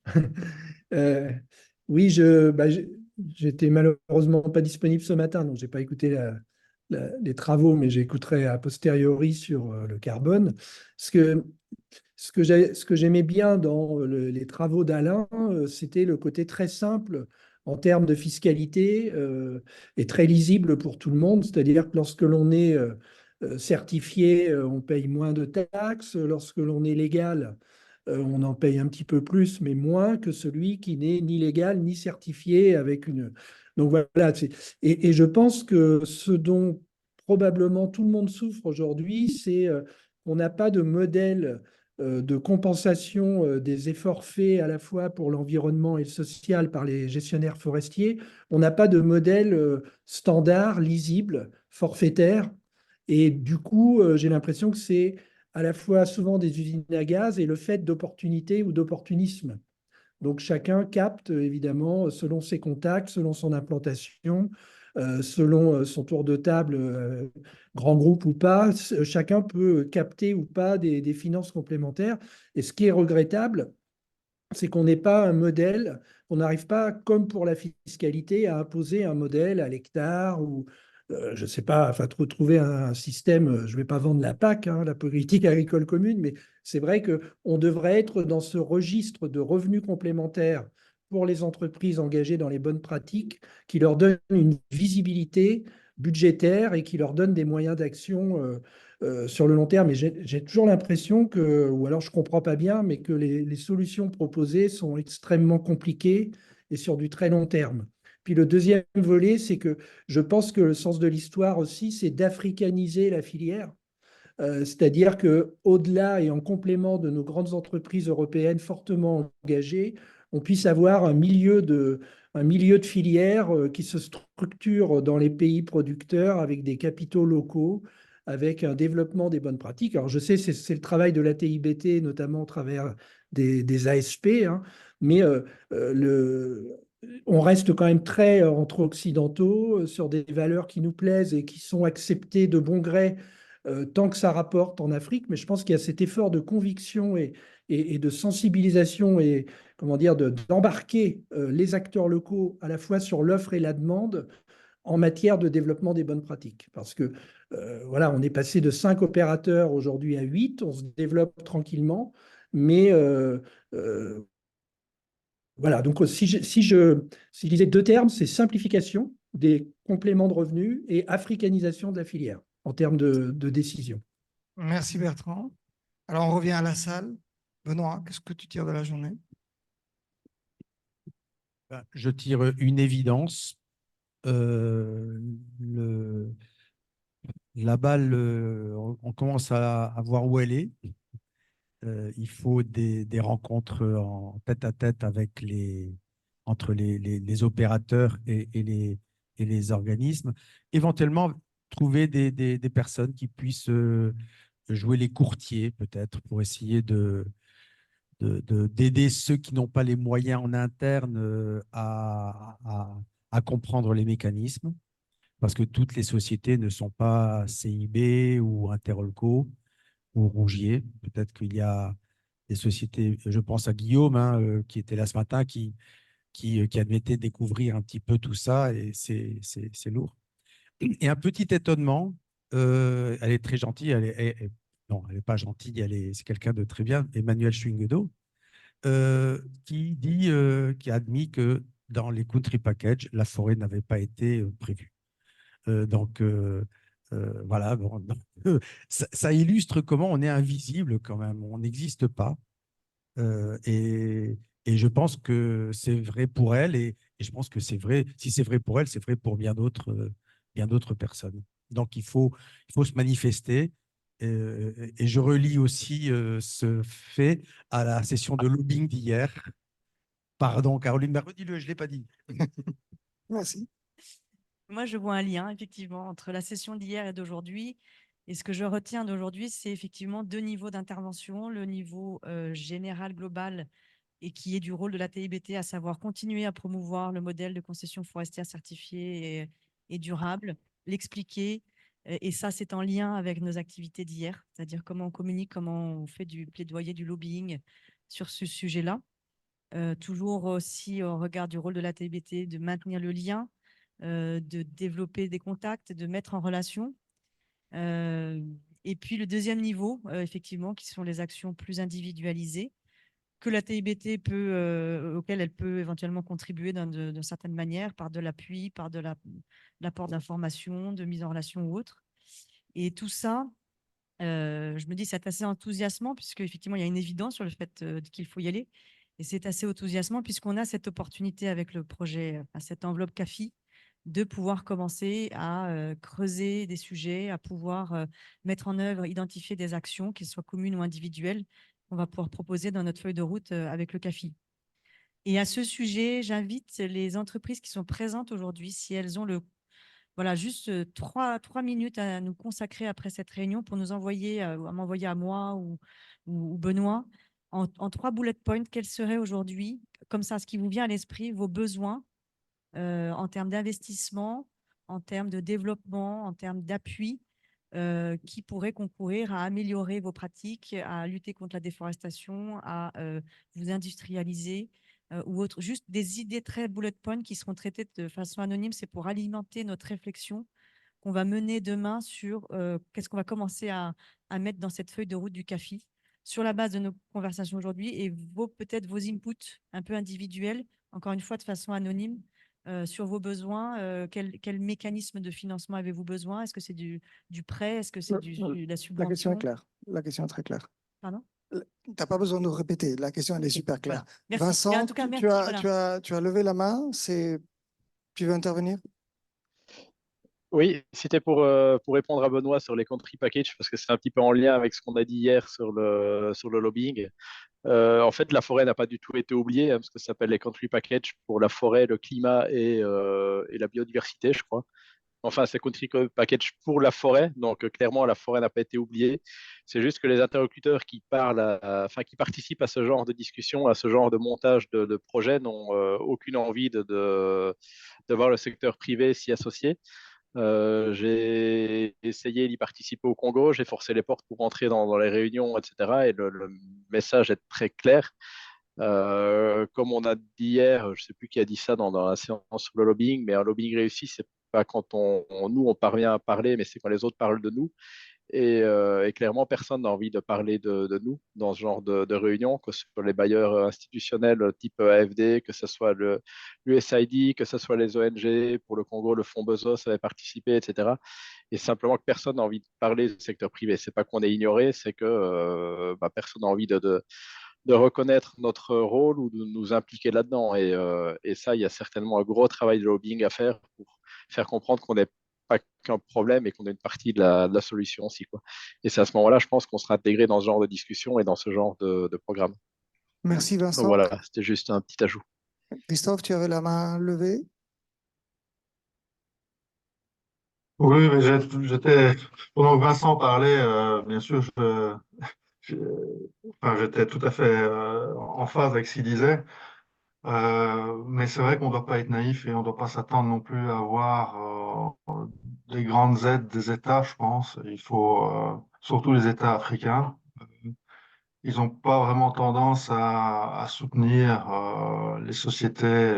Oui, j'étais malheureusement pas disponible ce matin, donc je n'ai pas écouté les travaux, mais j'écouterai a posteriori sur le carbone. Ce que j'aimais bien dans les travaux d'Alain, c'était le côté très simple en termes de fiscalité et très lisible pour tout le monde. C'est-à-dire que lorsque l'on est certifié, on paye moins de taxes. Lorsque l'on est légal, on en paye un petit peu plus, mais moins que celui qui n'est ni légal ni certifié avec une. Donc voilà. Et je pense que ce dont probablement tout le monde souffre aujourd'hui, c'est qu'on n'a pas de modèle de compensation des efforts faits à la fois pour l'environnement et le social par les gestionnaires forestiers. On n'a pas de modèle standard, lisible, forfaitaire. Et du coup, j'ai l'impression que c'est à la fois souvent des usines à gaz et le fait d'opportunité ou d'opportunisme. Donc chacun capte évidemment selon ses contacts, selon son implantation, selon son tour de table, grand groupe ou pas, chacun peut capter ou pas des finances complémentaires. Et ce qui est regrettable, c'est qu'on n'ait pas un modèle, on n'arrive pas, comme pour la fiscalité, à imposer un modèle à l'hectare ou, je ne sais pas, enfin, trouver un système, je ne vais pas vendre la PAC, hein, la politique agricole commune, mais c'est vrai qu'on devrait être dans ce registre de revenus complémentaires pour les entreprises engagées dans les bonnes pratiques, qui leur donne une visibilité budgétaire et qui leur donne des moyens d'action sur le long terme. Et j'ai toujours l'impression que, ou alors je ne comprends pas bien, mais que les solutions proposées sont extrêmement compliquées et sur du très long terme. Puis le deuxième volet, c'est que je pense que le sens de l'histoire aussi, c'est d'africaniser la filière. C'est-à-dire qu'au-delà et en complément de nos grandes entreprises européennes fortement engagées, on puisse avoir un milieu de filière qui se structure dans les pays producteurs avec des capitaux locaux, avec un développement des bonnes pratiques. Alors je sais, c'est le travail de la TIBT, notamment au travers des ASP, hein, mais on reste quand même très entre occidentaux sur des valeurs qui nous plaisent et qui sont acceptées de bon gré tant que ça rapporte en Afrique. Mais je pense qu'il y a cet effort de conviction et de sensibilisation et comment dire d'embarquer les acteurs locaux à la fois sur l'offre et la demande en matière de développement des bonnes pratiques. Parce que voilà, on est passé de 5 opérateurs aujourd'hui à 8, on se développe tranquillement, mais voilà, donc si je disais 2 termes, c'est simplification des compléments de revenus et africanisation de la filière en termes de décision. Merci Bertrand. Alors on revient à la salle. Benoît, qu'est-ce que tu tires de la journée? Je tire une évidence. La balle, on commence à voir où elle est. Il faut des rencontres en tête-à-tête entre les opérateurs et les organismes. Éventuellement, trouver des personnes qui puissent jouer les courtiers, peut-être, pour essayer d'aider ceux qui n'ont pas les moyens en interne à comprendre les mécanismes, parce que toutes les sociétés ne sont pas CIB ou Interolco ou Rougier. Peut-être qu'il y a des sociétés, je pense à Guillaume, hein, qui était là ce matin, qui admettait découvrir un petit peu tout ça, et c'est lourd. Et un petit étonnement, elle est très gentille, non, elle n'est pas gentille, c'est quelqu'un de très bien, Emmanuel Schwingedo, qui a admis que dans les country packages, la forêt n'avait pas été prévue. Voilà, bon, ça illustre comment on est invisible quand même, on n'existe pas. Et je pense que c'est vrai pour elle, et je pense que c'est vrai, si c'est vrai pour elle, c'est vrai pour bien d'autres personnes. Donc il faut se manifester. Et je relie aussi ce fait à la session de lobbying d'hier. Pardon, Caroline, mais redis-le, je ne l'ai pas dit. Merci. Moi, je vois un lien, effectivement, entre la session d'hier et d'aujourd'hui. Et ce que je retiens d'aujourd'hui, c'est effectivement 2 niveaux d'intervention. Le niveau général, global, et qui est du rôle de la TIBT, à savoir continuer à promouvoir le modèle de concession forestière certifiée et durable, l'expliquer. Et ça, c'est en lien avec nos activités d'hier, c'est-à-dire comment on communique, comment on fait du plaidoyer, du lobbying sur ce sujet-là. Toujours aussi au regard du rôle de la TIBT, de maintenir le lien, de développer des contacts, de mettre en relation. Et puis le deuxième niveau, effectivement, qui sont les actions plus individualisées, que la TIBT auquel elle peut éventuellement contribuer d'une certaine manière, par de l'appui, par de l'apport d'informations, de mise en relation ou autre. Et tout ça, je me dis, c'est assez enthousiasmant, puisqu'effectivement, il y a une évidence sur le fait qu'il faut y aller. Et c'est assez enthousiasmant, puisqu'on a cette opportunité avec le projet, cette enveloppe CAFI, de pouvoir commencer à creuser des sujets, à pouvoir mettre en œuvre, identifier des actions, qu'elles soient communes ou individuelles, qu'on va pouvoir proposer dans notre feuille de route avec le CAFI. Et à ce sujet, j'invite les entreprises qui sont présentes aujourd'hui, si elles ont voilà, juste 3 minutes à nous consacrer après cette réunion pour nous envoyer, à m'envoyer à moi ou Benoît, en 3 bullet points, quels seraient aujourd'hui, comme ça, ce qui vous vient à l'esprit, vos besoins en termes d'investissement, en termes de développement, en termes d'appui, qui pourraient concourir à améliorer vos pratiques, à lutter contre la déforestation, à vous industrialiser ou autre. Juste des idées très bullet point qui seront traitées de façon anonyme. C'est pour alimenter notre réflexion qu'on va mener demain sur qu'est-ce qu'on va commencer à mettre dans cette feuille de route du CAFI sur la base de nos conversations aujourd'hui et peut-être vos inputs un peu individuels, encore une fois de façon anonyme, sur vos besoins. Quel mécanisme de financement avez-vous besoin? Est-ce que c'est du prêt? Est-ce que c'est de la subvention? La question est claire. La question est très claire. Pardon? Tu n'as pas besoin de répéter. La question, elle est super claire. Voilà. Merci. Vincent, En tout cas, merci, tu as levé la main. Tu veux intervenir? Oui, c'était pour répondre à Benoît sur les country packages, parce que c'est un petit peu en lien avec ce qu'on a dit hier sur le lobbying. En fait, la forêt n'a pas du tout été oubliée, hein, parce que ça s'appelle les country packages pour la forêt, le climat et la biodiversité, je crois. Enfin, c'est country package pour la forêt, donc clairement, la forêt n'a pas été oubliée. C'est juste que les interlocuteurs qui parlent, enfin, qui participent à ce genre de discussion, à ce genre de montage de projet, n'ont aucune envie de voir le secteur privé s'y associer. J'ai essayé d'y participer au Congo, j'ai forcé les portes pour rentrer dans les réunions, etc. Et le message est très clair. Comme on a dit hier, je ne sais plus qui a dit ça dans la séance sur le lobbying, mais un lobbying réussi, c'est pas quand nous, on parvient à parler, mais c'est quand les autres parlent de nous. Et clairement, personne n'a envie de parler de nous dans ce genre de réunion, que ce soit les bailleurs institutionnels type AFD, que ce soit l'USAID, que ce soit les ONG. Pour le Congo, le Fonds Bezos avait participé, etc. Et simplement que personne n'a envie de parler du secteur privé. C'est pas qu'on est ignoré, c'est que personne n'a envie de reconnaître notre rôle ou de nous impliquer là-dedans. Et ça, il y a certainement un gros travail de lobbying à faire pour faire comprendre qu'on n'est pas qu'un problème et qu'on est une partie de la solution aussi, quoi. Et c'est à ce moment-là, je pense qu'on sera intégré dans ce genre de discussion et dans ce genre de programme. Merci Donc Vincent. voilà, c'était juste un petit ajout. Christophe, tu avais la main levée. Oui, mais pendant que Vincent parlait, bien sûr, je- enfin, j'étais tout à fait en phase avec ce qu'il disait. Mais c'est vrai qu'on ne doit pas être naïf et on ne doit pas s'attendre non plus à avoir des grandes aides des États, je pense. Il faut, surtout les États africains, ils n'ont pas vraiment tendance à soutenir les sociétés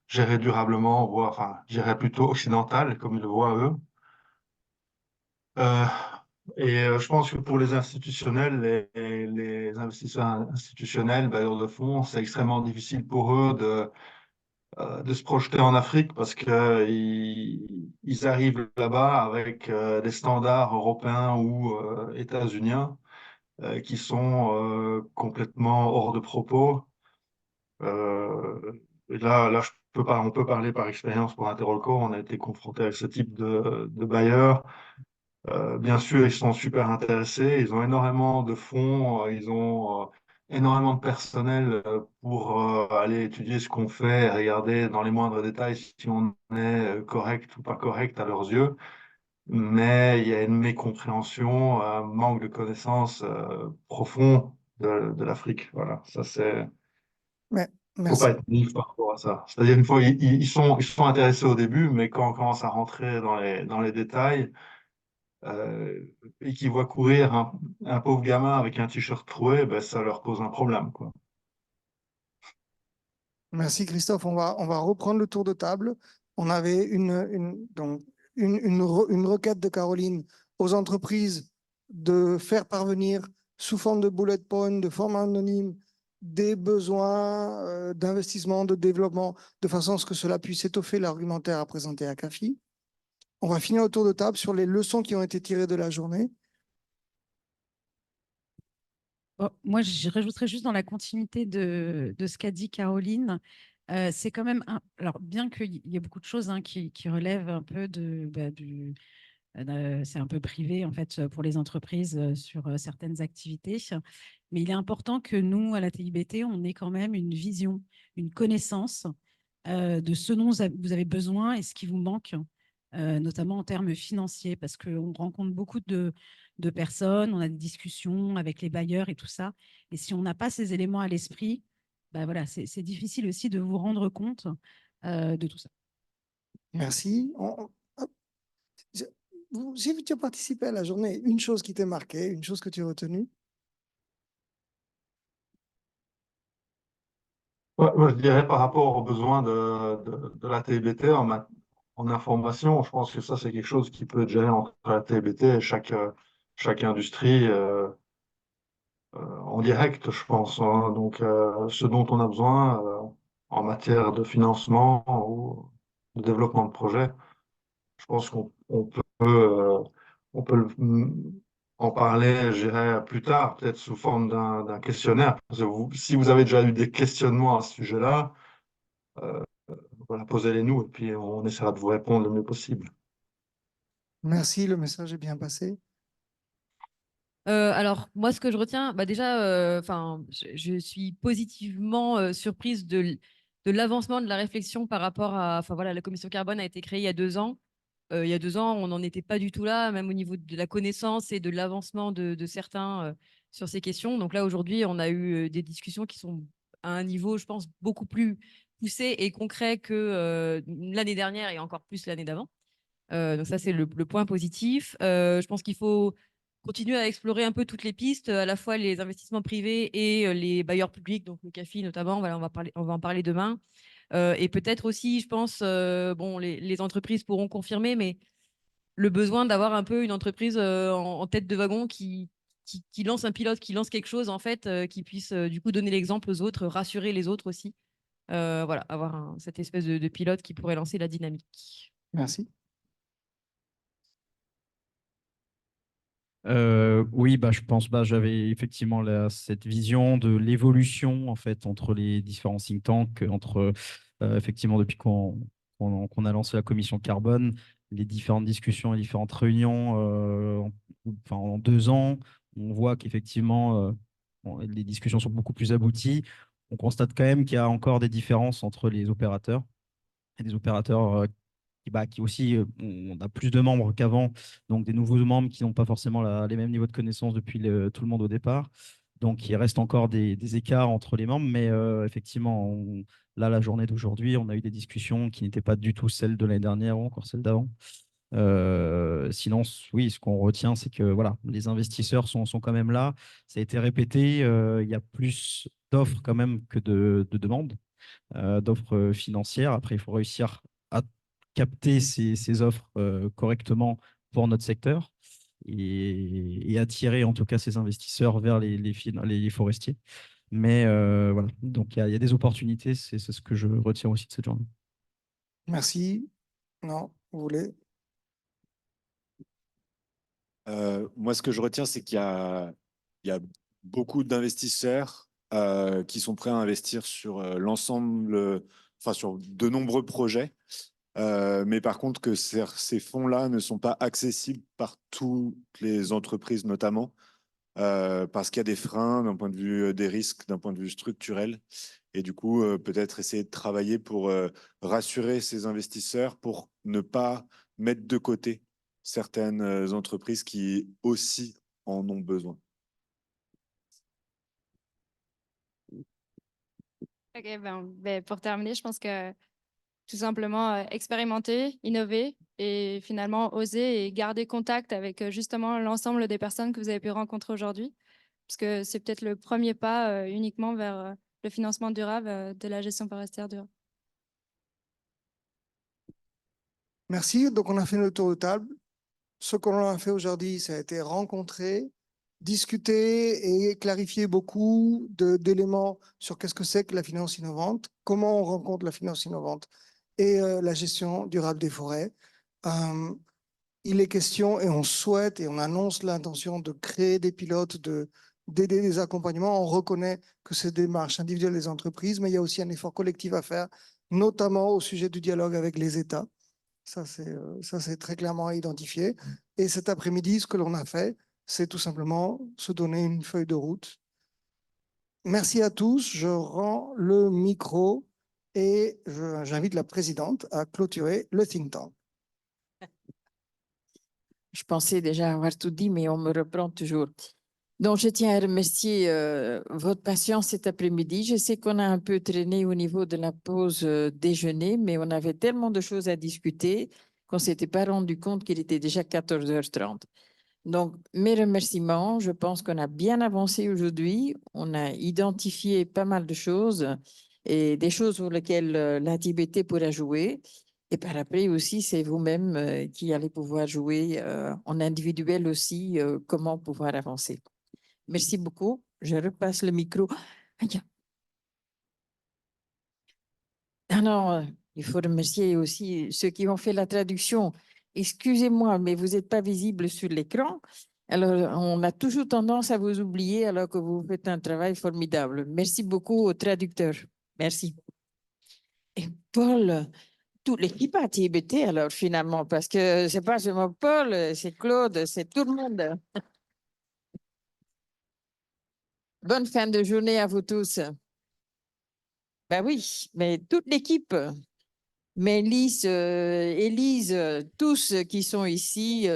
gérées durablement, voire, enfin, je dirais plutôt occidentales, comme ils le voient eux. Euh, je pense que pour les institutionnels, les investisseurs institutionnels, bailleurs de fonds, c'est extrêmement difficile pour eux de se projeter en Afrique parce qu'ils arrivent là-bas avec des standards européens ou états-uniens qui sont complètement hors de propos. Et là, on peut parler par expérience pour Interroco, on a été confronté avec ce type de bailleurs. Bien sûr, ils sont super intéressés, ils ont énormément de fonds, ils ont énormément de personnel pour aller étudier ce qu'on fait, et regarder dans les moindres détails si on est correct ou pas correct à leurs yeux. Mais il y a une mécompréhension, un manque de connaissances profond de l'Afrique. Voilà, ça c'est. Mais, Faut merci. pas être naïf par rapport à ça. C'est-à-dire une fois, ils sont intéressés au début, mais quand on commence à rentrer dans les détails, et qui voient courir un pauvre gamin avec un t-shirt troué, ben, ça leur pose un problème, quoi. Merci Christophe. On va reprendre le tour de table. On avait donc une requête de Caroline aux entreprises de faire parvenir sous forme de bullet point, de forme anonyme, des besoins d'investissement, de développement, de façon à ce que cela puisse étoffer l'argumentaire à présenter à CAFI. On va finir le tour de table sur les leçons qui ont été tirées de la journée. Bon, moi, je rajouterais juste dans la continuité de ce qu'a dit Caroline, c'est quand même, alors bien qu'il y ait beaucoup de choses qui relèvent un peu c'est un peu privé en fait pour les entreprises sur certaines activités, mais il est important que nous, à la TIBT, on ait quand même une vision, une connaissance de ce dont vous avez besoin et ce qui vous manque, notamment en termes financiers, parce qu'on rencontre beaucoup de personnes, on a des discussions avec les bailleurs et tout ça. Et si on n'a pas ces éléments à l'esprit, bah voilà, c'est difficile aussi de vous rendre compte de tout ça. Merci. Si tu as participé à la journée, une chose qui t'est marquée, une chose que tu as retenue? Ouais, moi, je dirais par rapport aux besoins de la TBT en information, je pense que ça, c'est quelque chose qui peut être géré entre la TBT et chaque industrie en direct, je pense, hein. Donc, ce dont on a besoin en matière de financement ou de développement de projet, je pense on peut en parler, je dirais, plus tard, peut-être sous forme d'un questionnaire. Parce que si vous avez déjà eu des questionnements à ce sujet-là, voilà, posez-les nous et puis on essaiera de vous répondre le mieux possible. Merci, le message est bien passé. Alors, moi, ce que je retiens, bah déjà, je suis positivement surprise de l'avancement de la réflexion par rapport à, enfin voilà, la commission carbone a été créée il y a 2 ans. Il y a 2 ans, on n'en était pas du tout là, même au niveau de la connaissance et de l'avancement de certains sur ces questions. Donc là, aujourd'hui, on a eu des discussions qui sont à un niveau, je pense, beaucoup plus poussé et concret que l'année dernière et encore plus l'année d'avant. Donc ça, c'est le point positif. Je pense qu'il faut continuer à explorer un peu toutes les pistes, à la fois les investissements privés et les bailleurs publics, donc le CAFI notamment. Voilà, on va en parler demain. Et peut-être aussi, je pense, bon, les entreprises pourront confirmer, mais le besoin d'avoir un peu une entreprise en tête de wagon qui lance un pilote, qui lance quelque chose, en fait, qui puisse du coup donner l'exemple aux autres, rassurer les autres aussi. Voilà, avoir cette espèce de pilote qui pourrait lancer la dynamique. Merci. Oui, bah, je pense, bah, j'avais effectivement cette vision de l'évolution en fait entre les différents think tanks, entre effectivement depuis qu'on a lancé la commission carbone, les différentes discussions, les différentes réunions, en 2 ans, on voit qu'effectivement les discussions sont beaucoup plus abouties. On constate quand même qu'il y a encore des différences entre les opérateurs et des opérateurs qui aussi, on a plus de membres qu'avant, donc des nouveaux membres qui n'ont pas forcément les mêmes niveaux de connaissances depuis tout le monde au départ. Donc, il reste encore des écarts entre les membres, mais effectivement, là, la journée d'aujourd'hui, on a eu des discussions qui n'étaient pas du tout celles de l'année dernière ou encore celles d'avant. Sinon, oui, ce qu'on retient, c'est que voilà, les investisseurs sont quand même là. Ça a été répété, il y a plus d'offres quand même que de demandes, d'offres financières. Après, il faut réussir à capter ces offres correctement pour notre secteur et attirer en tout cas ces investisseurs vers les forestiers. Mais voilà, donc il y a des opportunités, c'est ce que je retiens aussi de cette journée. Merci. Non, vous voulez? Moi, ce que je retiens, c'est qu'il y a beaucoup d'investisseurs qui sont prêts à investir sur l'ensemble, enfin sur de nombreux projets. Mais par contre, que ces fonds-là ne sont pas accessibles par toutes les entreprises, notamment, parce qu'il y a des freins d'un point de vue des risques, d'un point de vue structurel. Et du coup, peut-être essayer de travailler pour rassurer ces investisseurs, pour ne pas mettre de côté certaines entreprises qui aussi en ont besoin. Ok, pour terminer, je pense que tout simplement expérimenter, innover et finalement oser et garder contact avec justement l'ensemble des personnes que vous avez pu rencontrer aujourd'hui, parce que c'est peut-être le premier pas uniquement vers le financement durable de la gestion forestière durable. Merci. Donc, on a fait le tour de table. Ce qu'on a fait aujourd'hui, ça a été rencontrer, discuter et clarifier beaucoup d'éléments sur qu'est-ce que c'est que la finance innovante, comment on rencontre la finance innovante et la gestion durable des forêts. Il est question et on souhaite et on annonce l'intention de créer des pilotes, d'aider des accompagnements. On reconnaît que c'est des démarches individuelles des entreprises, mais il y a aussi un effort collectif à faire, notamment au sujet du dialogue avec les États. Ça, c'est très clairement identifié. Et cet après-midi, ce que l'on a fait, c'est tout simplement se donner une feuille de route. Merci à tous. Je rends le micro et j'invite la présidente à clôturer le think tank. Je pensais déjà avoir tout dit, mais on me reprend toujours. Donc, je tiens à remercier votre patience cet après-midi. Je sais qu'on a un peu traîné au niveau de la pause déjeuner, mais on avait tellement de choses à discuter qu'on ne s'était pas rendu compte qu'il était déjà 14h30. Donc, mes remerciements, je pense qu'on a bien avancé aujourd'hui. On a identifié pas mal de choses et des choses sur lesquelles l'ATBT pourra jouer. Et par après aussi, c'est vous-même qui allez pouvoir jouer en individuel aussi, comment pouvoir avancer. Merci beaucoup. Je repasse le micro. Alors, il faut remercier aussi ceux qui ont fait la traduction. Excusez-moi, mais vous n'êtes pas visible sur l'écran. Alors, on a toujours tendance à vous oublier alors que vous faites un travail formidable. Merci beaucoup aux traducteurs. Merci. Et Paul, toute l'équipe à TIBT alors finalement, parce que c'est pas seulement Paul, c'est Claude, c'est tout le monde. Bonne fin de journée à vous tous. Ben oui, mais toute l'équipe, Mélisse, Élise, tous qui sont ici,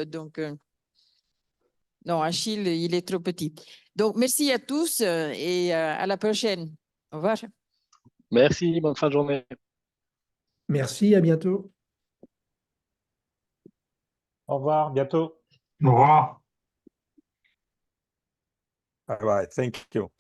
non, Achille, il est trop petit. Donc, merci à tous et à la prochaine. Au revoir. Merci, bonne fin de journée. Merci, à bientôt. Au revoir, bientôt. Au revoir. Bye bye. Thank you.